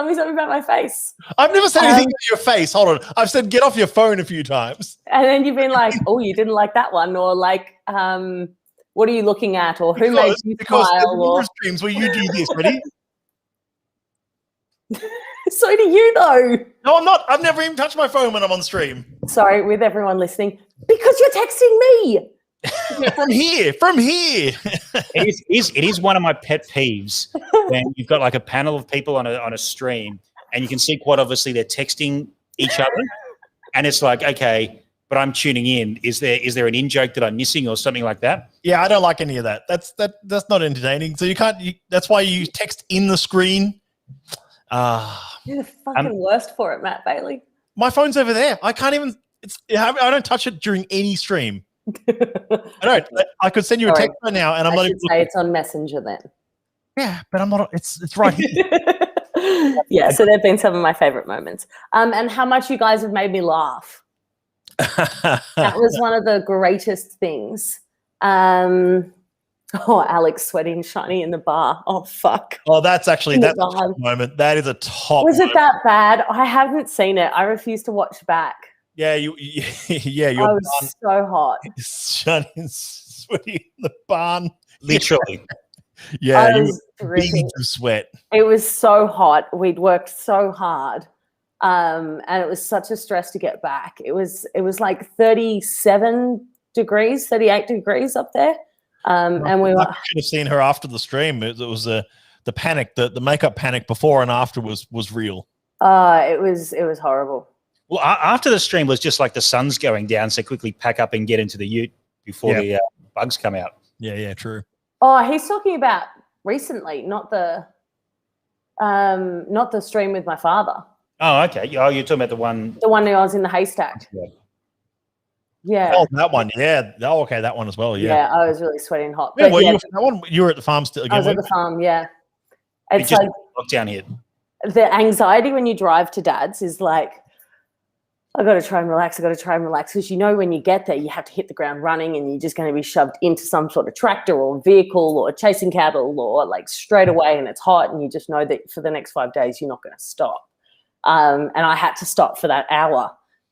me something about my face. I've never said anything about your face. Hold on. I've said get off your phone a few times. And then you've been like, oh, you didn't like that one, or like, what are you looking at, or who made you smile? Or streams where you do this, ready? So do you, though. No, I'm not. I've never even touched my phone when I'm on stream. Sorry, with everyone listening, because you're texting me. Yeah, from here. It is one of my pet peeves when you've got like a panel of people on a stream and you can see quite obviously they're texting each other, and it's like, okay, but I'm tuning in. Is there an in joke that I'm missing or something like that? Yeah, I don't like any of that. That's not entertaining. So you can't. That's why you text in the screen. You're the fucking worst for it, Matt Bailey. My phone's over there. I can't even. I don't touch it during any stream. I don't. I could send you a text right now, and I'm not even say it's on Messenger then. Yeah, but I'm not. It's right here. Yeah, so they've been some of my favorite moments. And how much you guys have made me laugh. That was one of the greatest things Alex sweating shiny in the bar. Oh, fuck. Oh, that's a top moment. That is a top Was moment. it that bad? I haven't seen it. I refuse to watch back. Yeah, I was so hot. Shiny and sweaty in the barn. Literally. Yeah, you were beating to sweat. It was so hot. We'd worked so hard. And it was such a stress to get back. It was like 37 degrees, 38 degrees up there. And we should have seen her after the stream. It was the panic, the makeup panic before and after was real. It was horrible. Well, after the stream was just like the sun's going down, so quickly pack up and get into the ute before the bugs come out. Yeah, true. Oh, he's talking about recently, not the stream with my father. Oh, okay. Oh, you're talking about the one who I was in the haystack. Yeah. Oh, that one. Yeah. Oh, okay, that one as well. Yeah. Yeah, I was really sweating hot. Yeah, well, you were at the farm still again. I was at the farm, yeah. It's just like lockdown here. The anxiety when you drive to Dad's is like, I got to try and relax. Because when you get there, you have to hit the ground running and you're just going to be shoved into some sort of tractor or vehicle or chasing cattle or like straight away, and it's hot and you just know that for the next 5 days you're not going to stop. And I had to stop for that hour.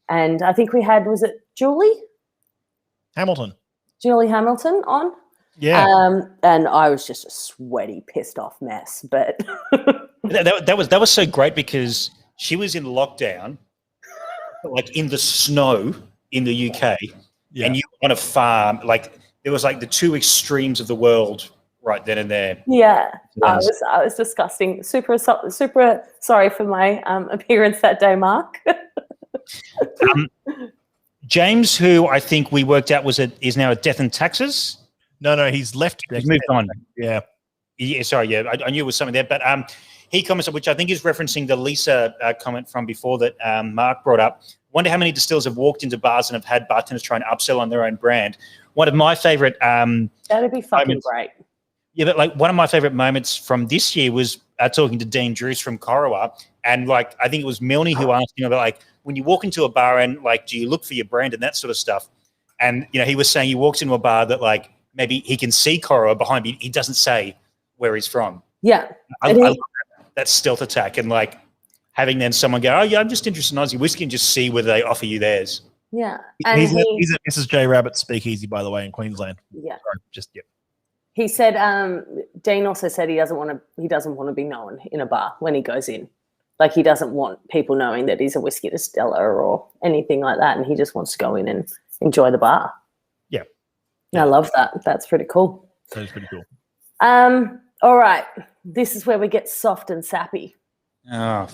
And I think we had, was it Julie Hamilton on? Yeah. And I was just a sweaty, pissed off mess. But that was so great because she was in lockdown, like in the snow in the UK, and you were on a farm. Like there was like the two extremes of the world right then and there. Yeah, I was disgusting. Super sorry for my appearance that day, Mark. James, who I think we worked out is now at Death and Taxes. No, he's left. He's moved on. Yeah. Sorry, I knew it was something there, but he commented, which I think is referencing the Lisa comment from before that Mark brought up. Wonder how many distillers have walked into bars and have had bartenders try and upsell on their own brand. One of my favorite that'd be fucking great. Yeah, but like one of my favorite moments from this year was talking to Dean Drews from Corowa, and like I think it was Milne who asked him about like when you walk into a bar and like do you look for your brand and that sort of stuff, and he was saying he walks into a bar that like maybe he can see Corowa behind me, he doesn't say where he's from. Yeah, I love that stealth attack and like having then someone go, oh yeah, I'm just interested in Aussie whiskey, and just see whether they offer you theirs. Yeah, and he's at Mrs. J Rabbit Speakeasy, by the way, in Queensland. Yeah, sorry, He said, Dean also said he doesn't want to be known in a bar when he goes in. Like he doesn't want people knowing that he's a whiskey distiller or anything like that. And he just wants to go in and enjoy the bar. Yeah. I love that. That's pretty cool. That is pretty cool. All right. This is where we get soft and sappy. Oh.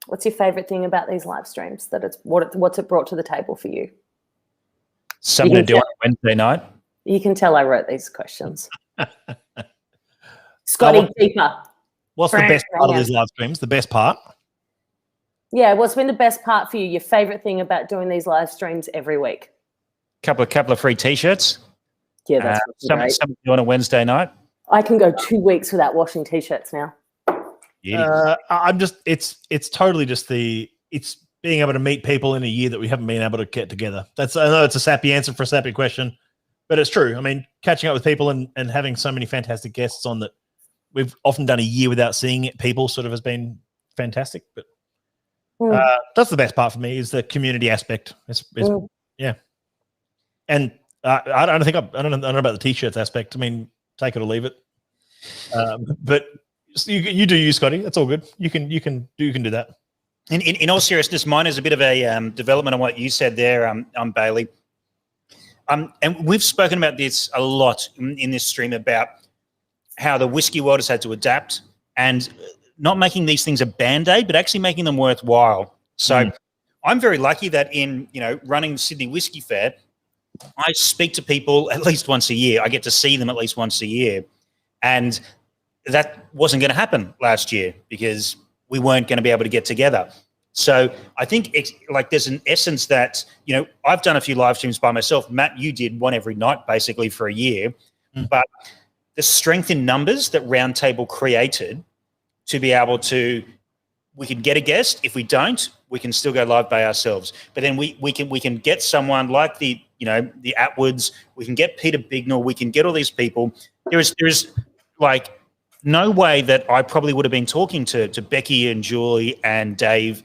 What's your favorite thing about these live streams? What's it brought to the table for you? Something to do on Wednesday night. You can tell I wrote these questions. Scotty, deeper. What's the best part of these live streams? The best part? Yeah, what's been the best part for you? Your favorite thing about doing these live streams every week? Couple of free T-shirts. Yeah, that's great. Something to do on a Wednesday night. I can go 2 weeks without washing T-shirts now. It's totally just it's being able to meet people in a year that we haven't been able to get together. I know it's a sappy answer for a sappy question, but it's true. I mean, catching up with people and having so many fantastic guests on that we've often done a year without seeing people sort of has been fantastic. But that's the best part for me is the community aspect. Yeah. And I don't know about the T-shirts aspect. I mean, take it or leave it. But you do you, Scotty. That's all good. You can do that. In all seriousness, mine is a bit of a development on what you said there, Bailey. And we've spoken about this a lot in this stream about how the whiskey world has had to adapt and not making these things a band-aid, but actually making them worthwhile. So I'm very lucky that in running the Sydney Whiskey Fair, I speak to people at least once a year. I get to see them at least once a year. And that wasn't going to happen last year because we weren't going to be able to get together. So I think there's an essence that, I've done a few live streams by myself. Matt, you did one every night basically for a year. But the strength in numbers that Roundtable created to be able to, we can get a guest. If we don't, we can still go live by ourselves. But then we can get someone like the the Atwoods. We can get Peter Bignell. We can get all these people. There is like no way that I probably would have been talking to Becky and Julie and Dave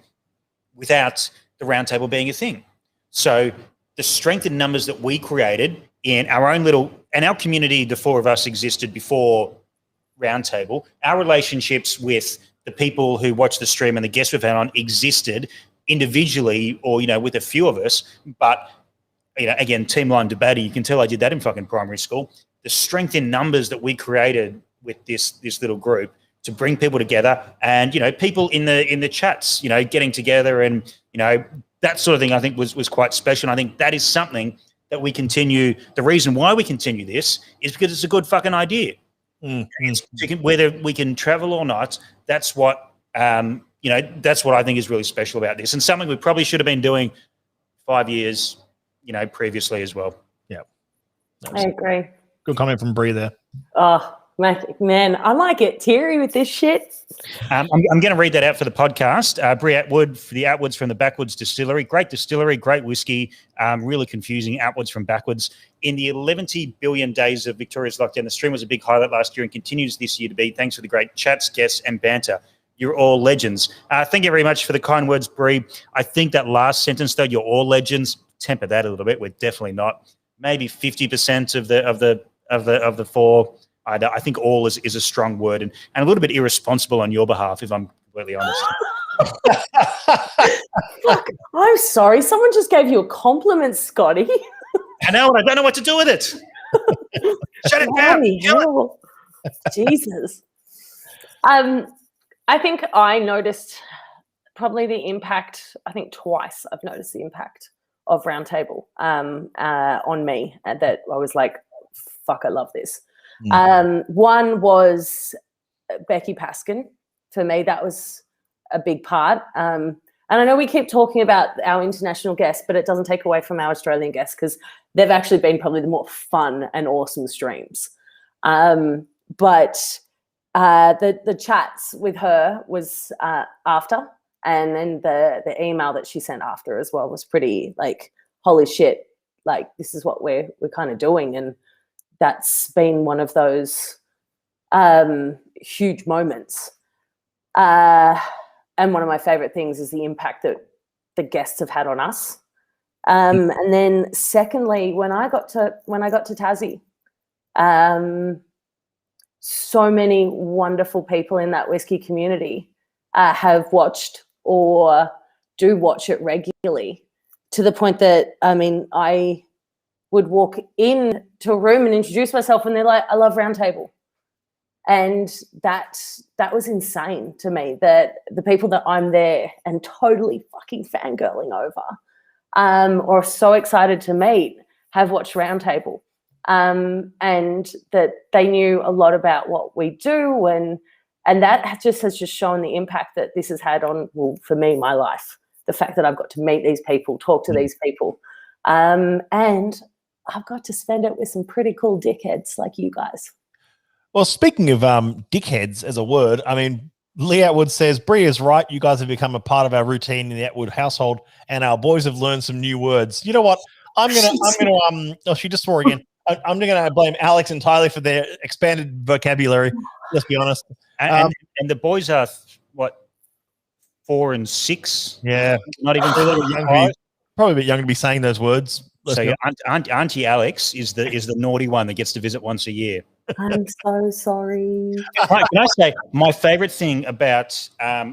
without the Roundtable being a thing. So the strength in numbers that we created in our own little, and our community, the four of us existed before Roundtable. Our relationships with the people who watch the stream and the guests we've had on existed individually or, with a few of us. But, again, team line debate, you can tell I did that in fucking primary school. The strength in numbers that we created with this little group to bring people together and, people in the chats, getting together and, that sort of thing I think was quite special. And I think that is something that we continue. The reason why we continue this is because it's a good fucking idea. Whether we can travel or not, that's what that's what I think is really special about this, and something we probably should have been doing 5 years, previously as well. Yeah, I agree. Good comment from Bree there. Oh man, I might get teary with this shit. I'm going to read that out for the podcast. Bree Atwood for the Atwoods from the Backwoods Distillery. Great distillery, great whiskey. Really confusing. Atwoods from Backwoods. In the 11 billion days of Victoria's lockdown, the stream was a big highlight last year and continues this year to be. Thanks for the great chats, guests, and banter. You're all legends. Thank you very much for the kind words, Bree. I think that last sentence, though, you're all legends. Temper that a little bit. We're definitely not. Maybe 50% of the four. I think all is a strong word and a little bit irresponsible on your behalf, if I'm completely honest. Fuck, I'm sorry. Someone just gave you a compliment, Scotty. I know, and I don't know what to do with it. Shut it down. Jesus. I think I noticed probably the impact. I think twice I've noticed the impact of Roundtable on me, and that I was like, fuck, I love this. One was Becky Paskin. For me, that was a big part. And I know we keep talking about our international guests, but it doesn't take away from our Australian guests because they've actually been probably the more fun and awesome streams. But the chats with her was after, and then the email that she sent after as well was pretty like, holy shit, like this is what we're kind of doing. And that's been one of those huge moments. And one of my favorite things is the impact that the guests have had on us. And then secondly, when I got to Tassie, so many wonderful people in that whiskey community have watched or do watch it regularly, to the point that, I would walk into a room and introduce myself and they're like, I love Roundtable. And that was insane to me, that the people that I'm there and totally fucking fangirling over or so excited to meet have watched Roundtable, and that they knew a lot about what we do, and that has just shown the impact that this has had on, well, for me, my life. The fact that I've got to meet these people, talk to these people, and I've got to spend it with some pretty cool dickheads like you guys. Well, speaking of dickheads as a word, Lee Atwood says, Bree is right. You guys have become a part of our routine in the Atwood household, and our boys have learned some new words. You know what? I'm gonna oh, she just swore again. I'm gonna blame Alex entirely for their expanded vocabulary. Let's be honest. And the boys are what, 4 and 6? Yeah, not even probably a bit young to be saying those words. So yeah, Auntie Alex is the naughty one that gets to visit once a year. I'm so sorry. Can I say my favourite thing about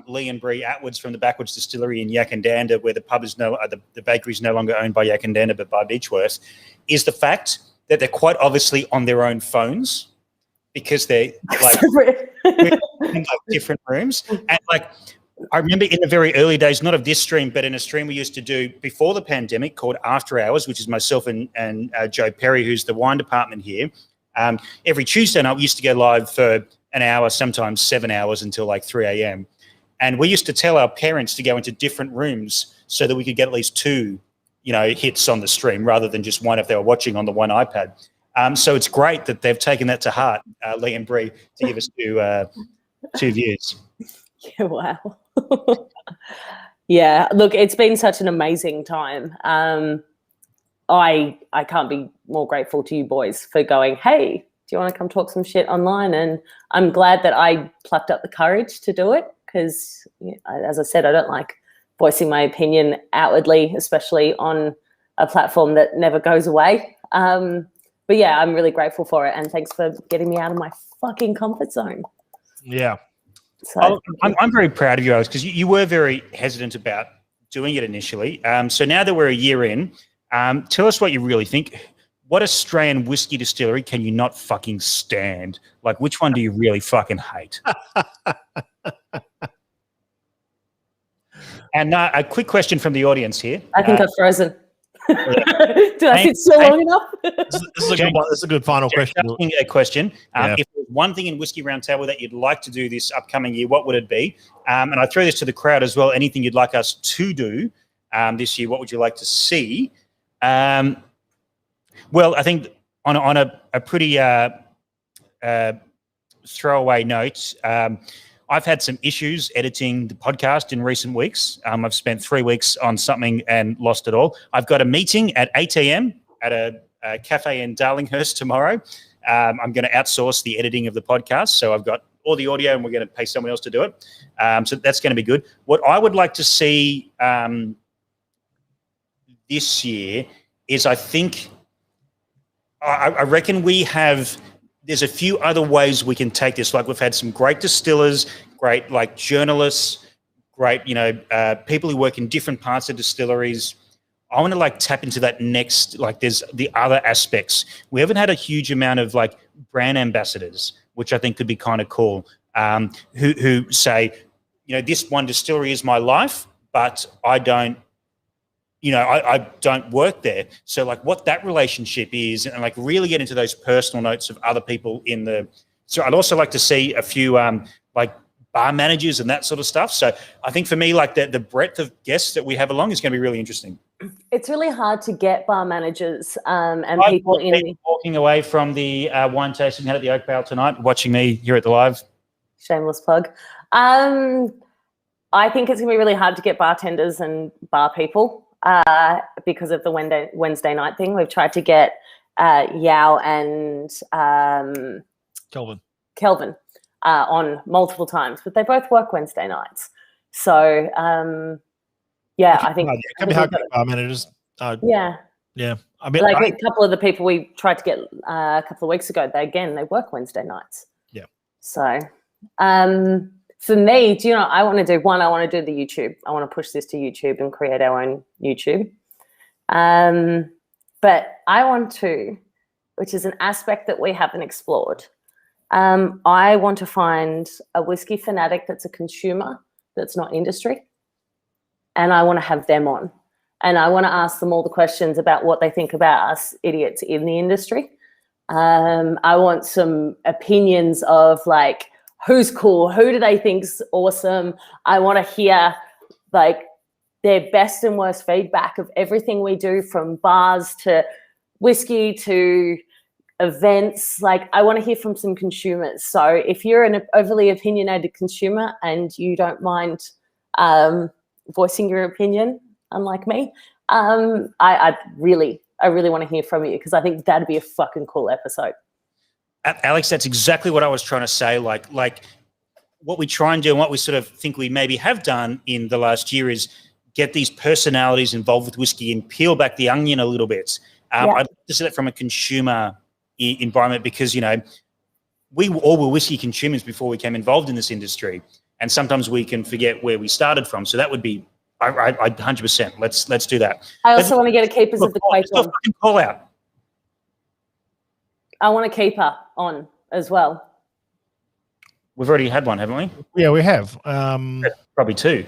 Lee and Bree Atwoods from the Backwoods Distillery in Yakandanda, where the pub is the bakery is no longer owned by Yakandanda but by Beechworth, is the fact that they're quite obviously on their own phones because they're like in different rooms. And like, I remember in the very early days, not of this stream, but in a stream we used to do before the pandemic called After Hours, which is myself and Joe Perry, who's the wine department here. Every Tuesday night, we used to go live for an hour, sometimes 7 hours until like 3 a.m. And we used to tell our parents to go into different rooms so that we could get at least 2, hits on the stream rather than just one if they were watching on the one iPad. So it's great that they've taken that to heart, Lee and Bree, to give us 2 views. Yeah, wow. Yeah, look, it's been such an amazing time. I can't be more grateful to you boys for going, hey, do you want to come talk some shit online? And I'm glad that I plucked up the courage to do it because, as I said, I don't like voicing my opinion outwardly, especially on a platform that never goes away. But yeah, I'm really grateful for it. And thanks for getting me out of my fucking comfort zone. Yeah. So, I'm very proud of you, Alex, because you were very hesitant about doing it initially. So now that we're a year in, tell us what you really think. What Australian whiskey distillery can you not fucking stand? Like, which one do you really fucking hate? And a quick question from the audience here. I think I've frozen. Did I sit still long enough? This is a good one. This is a good final question. Asking a question. If there's one thing in Whiskey Roundtable that you'd like to do this upcoming year, what would it be? And I throw this to the crowd as well. Anything you'd like us to do this year, what would you like to see? Well, I think on a pretty throwaway note, I've had some issues editing the podcast in recent weeks. I've spent 3 weeks on something and lost it all. I've got a meeting at 8 a.m. at a cafe in Darlinghurst tomorrow. I'm going to outsource the editing of the podcast. So I've got all the audio and we're going to pay someone else to do it. So that's going to be good. What I would like to see this year is I reckon there's a few other ways we can take this. Like we've had some great distillers, great like journalists, great, people who work in different parts of distilleries. I want to like tap into that next, like there's the other aspects. We haven't had a huge amount of like brand ambassadors, which I think could be kind of cool, who say, this one distillery is my life, but I don't, I don't work there. So like what that relationship is and like really get into those personal notes of other people so I'd also like to see a few like bar managers and that sort of stuff. So I think for me, like the breadth of guests that we have along is going to be really interesting. It's really hard to get bar managers and people walking away from the wine tasting we had at the Oak Barrel tonight, watching me here at the live. Shameless plug. I think it's going to be really hard to get bartenders and bar people. Because of the Wednesday night thing. We've tried to get Yao and Kelvin on multiple times, but they both work Wednesday nights. So, I think it can be hard to get bar managers. Yeah. I mean, like a couple of the people we tried to get a couple of weeks ago, they work Wednesday nights. Yeah. So, for me, I want to do the YouTube. I want to push this to YouTube and create our own YouTube. But I want to, which is an aspect that we haven't explored. I want to find a whiskey fanatic that's a consumer, that's not industry. And I want to have them on. And I want to ask them all the questions about what they think about us idiots in the industry. I want some opinions of like, who's cool? Who do they think's awesome? I want to hear like their best and worst feedback of everything we do, from bars to whiskey to events. Like I want to hear from some consumers. So if you're an overly opinionated consumer and you don't mind voicing your opinion, unlike me, I really want to hear from you because I think that'd be a fucking cool episode. Alex, that's exactly what I was trying to say. Like what we try and do and what we sort of think we maybe have done in the last year is get these personalities involved with whiskey and peel back the onion a little bit. I'd like to see that from a consumer environment because, we all were whiskey consumers before we came involved in this industry. And sometimes we can forget where we started from. So that would be, I 100%. Let's do that. I also want to get a Keepers of the Quake on. Call out. I want a keeper on as well. We've already had one, haven't we? Yeah, we have. Probably two.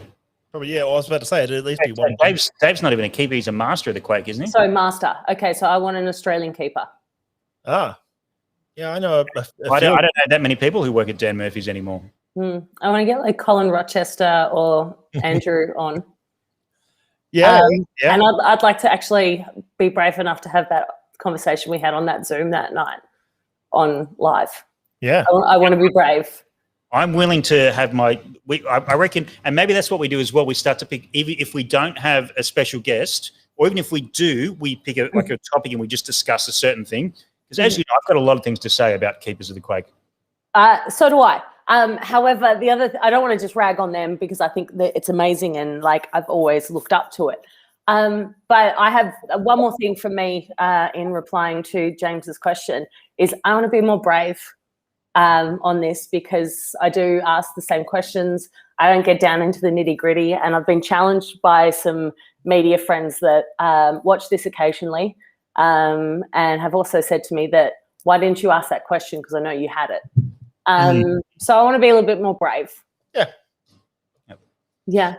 Probably, yeah. I was about to say, it'd at least be one. Dave's not even a keeper. He's a master of the Quake, isn't he? So master. Okay, so I want an Australian keeper. Ah. Yeah, I know. I don't know that many people who work at Dan Murphy's anymore. I want to get like Colin Rochester or Andrew on. Yeah. And I'd like to actually be brave enough to have that conversation we had on that Zoom that night on live. Yeah. I want to be brave. I'm willing to have I reckon, and maybe that's what we do as well. We start to pick, even if we don't have a special guest, or even if we do, we pick a topic and we just discuss a certain thing. Because as you know, I've got a lot of things to say about Keepers of the Quake. So do I. However, I don't want to just rag on them because I think that it's amazing and like I've always looked up to it. But I have one more thing for me in replying to James's question is I want to be more brave on this because I do ask the same questions. I don't get down into the nitty gritty, and I've been challenged by some media friends that watch this occasionally and have also said to me that, why didn't you ask that question? Because I know you had it. So I want to be a little bit more brave. Yeah. Yeah.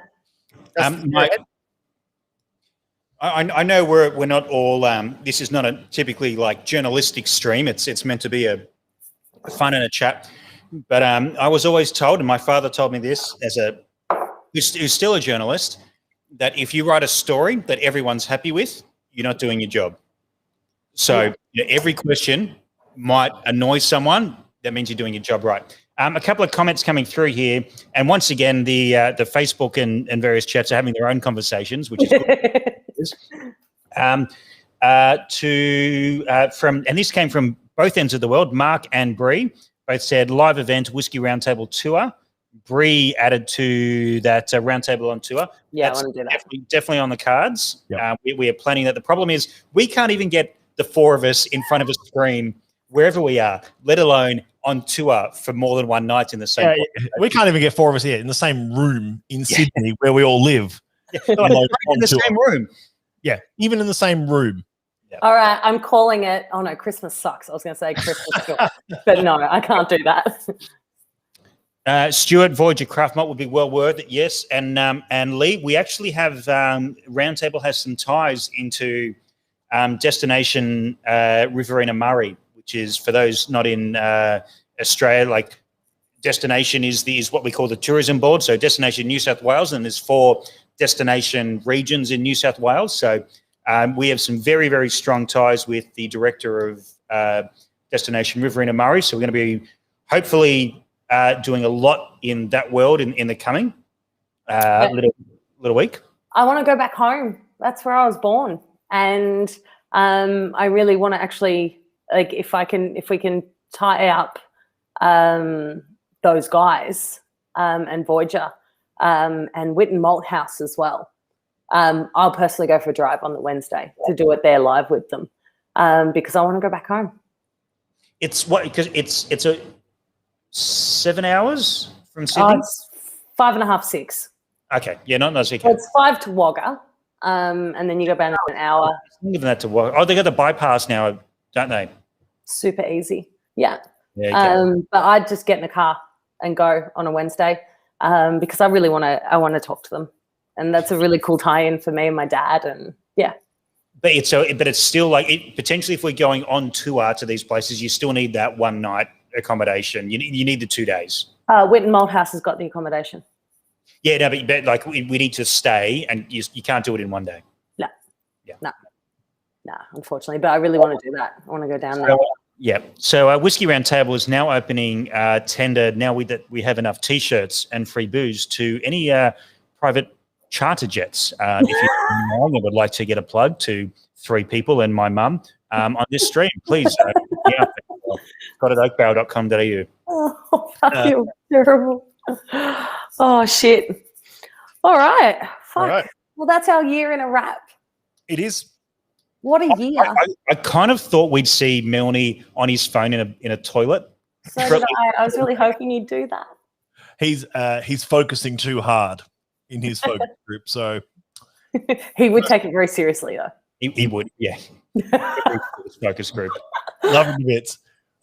I know we're not all. This is not a typically like journalistic stream. It's meant to be a fun and a chat. But I was always told, and my father told me this who's still a journalist, that if you write a story that everyone's happy with, you're not doing your job. So every question might annoy someone. That means you're doing your job right. A couple of comments coming through here, and once again, the Facebook and various chats are having their own conversations, which is good. And this came from both ends of the world. Mark and Bree both said live event Whisky Roundtable tour. Bree added to that Roundtable on tour. Yeah, that's I want to do that. definitely on the cards. Yep. We are planning that. The problem is we can't even get the four of us in front of a screen wherever we are, let alone on tour for more than one night in the same place. We can't even get four of us here in the same room in Sydney where we all live. Yeah. In the same room. Yeah, even in the same room. Yeah. All right, I'm calling it. Oh no, Christmas sucks. I was going to say Christmas, but no, I can't do that. Stuart, Voyager Craft Malt would be well worth it, yes. And Lee, we actually have Roundtable has some ties into Destination Riverina Murray, which is, for those not in Australia, like Destination is what we call the tourism board. So Destination New South Wales, and there's 4 destination regions in New South Wales. So we have some very, very strong ties with the director of Destination Riverina Murray. So we're going to be hopefully doing a lot in that world in the coming little week. I want to go back home. That's where I was born, and I really want to actually, like, if we can tie up those guys and Voyager and Witten Malt House as well. I'll personally go for a drive on the Wednesday to do it there live with them because I want to go back home. Because it's a 7 hours from Sydney? It's 5.5, 6. Okay, yeah, not those. So it's 5 to Wagga, and then you go about an hour. Even that to Wagga. Oh, they got the bypass now, don't they? Super easy. Yeah. Okay. But I'd just get in the car and go on a Wednesday because I really want to talk to them, and that's a really cool tie-in for me and my dad, and yeah. But it's still like potentially if we're going on tour to these places, you still need that one night accommodation. You need the 2 days. Witten Malt House has got the accommodation. Yeah, no, but like we need to stay, and you can't do it in one day. No. Yeah. No, unfortunately. But I really want to do that. I want to go down there. Yeah. So Whisky Roundtable is now opening tender now that we have enough T-shirts and free booze to any private charter jets. If you would like to get a plug to 3 people and my mum on this stream, please. Got at oakbarrel.com.au. Oh, fuck you. Terrible. Oh, shit. All right. Fuck. All right. Well, that's our year in a wrap. It is. What a year. I kind of thought we'd see Milne on his phone in a toilet. So did I was really hoping you'd do that. He's focusing too hard in his focus group, so he would take it very seriously, though. He would, yeah. Focus group. Love him to bits.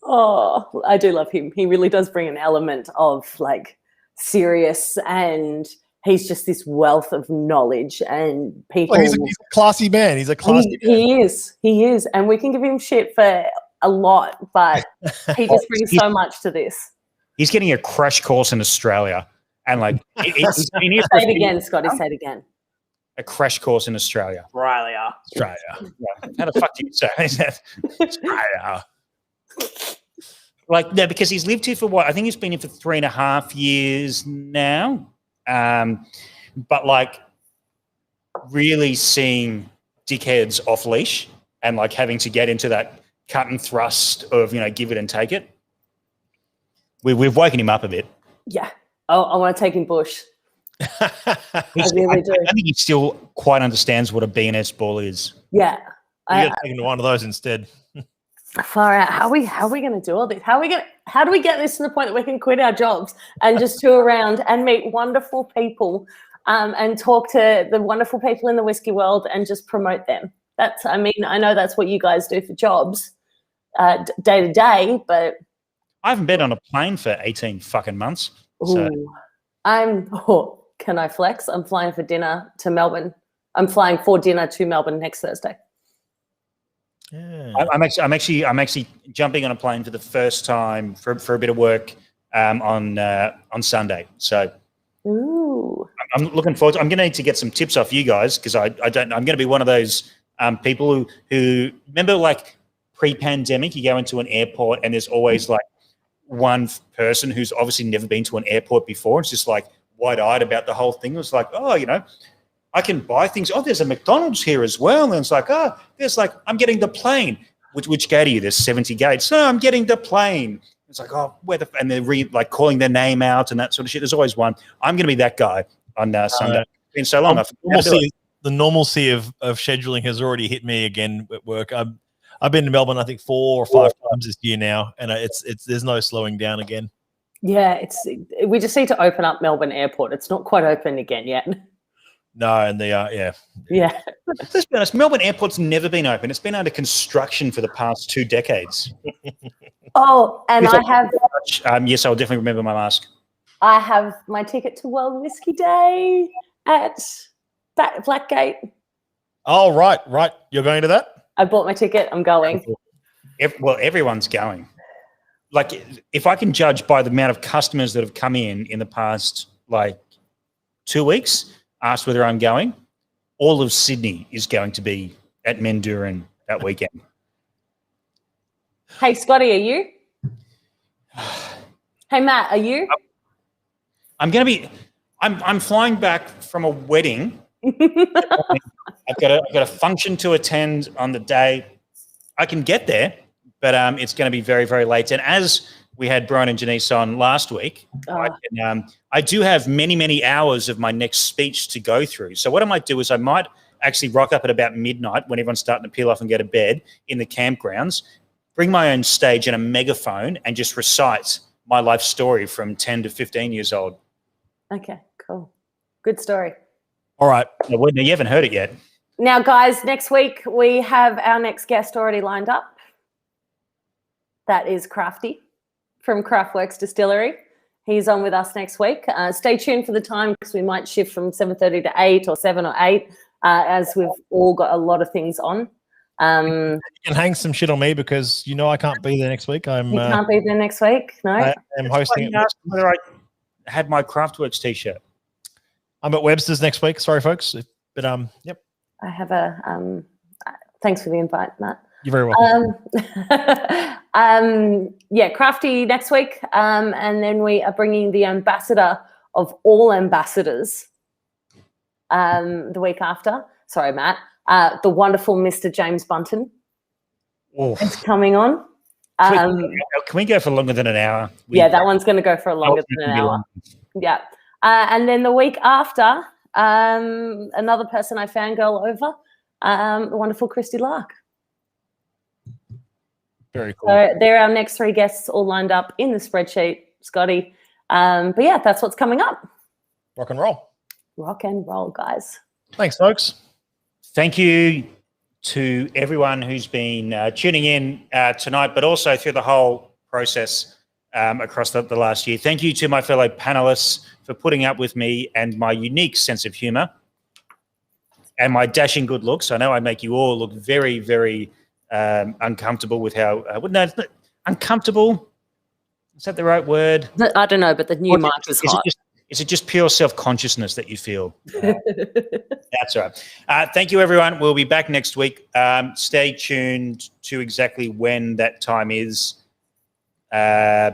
Oh, I do love him. He really does bring an element of like serious, and he's just this wealth of knowledge and people. Well, he's a classy man. He's a classy man. He is. And we can give him shit for a lot, but he just brings so much to this. He's getting a crash course in Australia. And like, he's been here say it again, Scotty, say it again. A crash course in Australia. Australia. Yeah. How the fuck do you say that? Australia. Like, no, because he's lived here for what? I think he's been here for 3.5 years now. But like really seeing dickheads off leash and like having to get into that cut and thrust of, give it and take it. We've woken him up a bit. Yeah. Oh, I want to take him bush. I really do. I think he still quite understands what a B&S ball is. Yeah. You get taken to one of those instead. Far out. How are we going to do all this? How do we get this to the point that we can quit our jobs and just tour around and meet wonderful people and talk to the wonderful people in the whiskey world and just promote them? I know that's what you guys do for jobs day to day, but I haven't been on a plane for 18 fucking months. So. Can I flex? I'm flying for dinner to Melbourne. I'm flying for dinner to Melbourne next Thursday. Yeah. I'm actually jumping on a plane for the first time for a bit of work on Sunday. So ooh. I'm looking forward. I'm going to need to get some tips off you guys because I don't. I'm going to be one of those people who remember like pre-pandemic. You go into an airport and there's always like one person who's obviously never been to an airport before. It's just like wide-eyed about the whole thing. It was like, I can buy things. Oh, there's a McDonald's here as well. And it's like, I'm getting the plane. Which gate are you? There's 70 gates. No, I'm getting the plane. It's like, and they're calling their name out and that sort of shit. There's always one. I'm going to be that guy on Sunday. It's been so long. The normalcy of scheduling has already hit me again at work. I've been to Melbourne, I think 4 or 5 times this year now, and it's there's no slowing down again. Yeah, we just need to open up Melbourne Airport. It's not quite open again yet. No, and they are, yeah. Yeah. Let's be honest, Melbourne Airport's never been open. It's been under construction for the past 2 decades. Oh, and I have... yes, I'll definitely remember my mask. I have my ticket to World Whisky Day at Blackgate. Oh, right. You're going to that? I bought my ticket. I'm going. Well, everyone's going. Like, if I can judge by the amount of customers that have come in the past, 2 weeks, asked whether I'm going, all of Sydney is going to be at Menduran that weekend. Hey, Scotty, are you? Hey, Matt, are you? I'm flying back from a wedding. I've got a function to attend on the day. I can get there, but it's going to be very, very late. And as we had Brian and Janice on last week, I do have many, many hours of my next speech to go through. So what I might do is I might actually rock up at about midnight when everyone's starting to peel off and go to bed in the campgrounds, bring my own stage and a megaphone and just recite my life story from 10 to 15 years old. Okay, cool. Good story. All right. Now, you haven't heard it yet. Now, guys, next week we have our next guest already lined up. That is Crafty from Craftworks Distillery. He's on with us next week. Stay tuned for the time because we might shift from 7:30 to 8 or 7 or 8 as we've all got a lot of things on. You can hang some shit on me because I can't be there next week. You can't be there next week? No? I am hosting it. Whether I had my Craftworks t-shirt. I'm at Webster's next week. Sorry, folks. But, yep. I have a thanks for the invite, Matt. You're very welcome. Crafty next week. And then we are bringing the ambassador of all ambassadors the week after. Sorry, Matt. The wonderful Mr. James Bunton is coming on. Can we go for longer than an hour? That one's going to go for longer than an hour. Yeah. And then the week after, another person I fangirl over, the wonderful Christy Lark. Very cool. So they're our next 3 guests all lined up in the spreadsheet, Scotty. But yeah, that's what's coming up. Rock and roll. Rock and roll, guys. Thanks, folks. Thank you to everyone who's been tuning in tonight, but also through the whole process across the last year. Thank you to my fellow panelists for putting up with me and my unique sense of humour and my dashing good looks. I know I make you all look very, very uncomfortable with how it's not uncomfortable. Is that the right word? I don't know, but the new mic is hot. Is it just pure self-consciousness that you feel? That's all right. Thank you, everyone. We'll be back next week. Stay tuned to exactly when that time is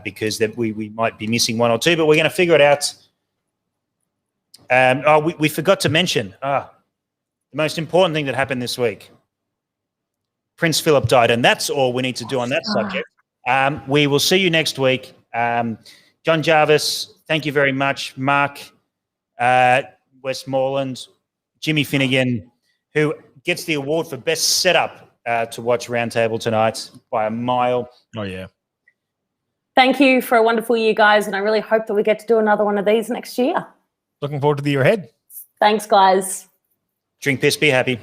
because we might be missing 1 or 2, but we're going to figure it out. We forgot to mention. the most important thing that happened this week. Prince Philip died, and that's all we need to do on that subject. We will see you next week. John Jarvis, thank you very much. Mark Westmoreland, Jimmy Finnegan, who gets the award for best setup to watch Roundtable tonight by a mile. Oh, yeah. Thank you for a wonderful year, guys, and I really hope that we get to do another one of these next year. Looking forward to the year ahead. Thanks, guys. Drink piss, be happy.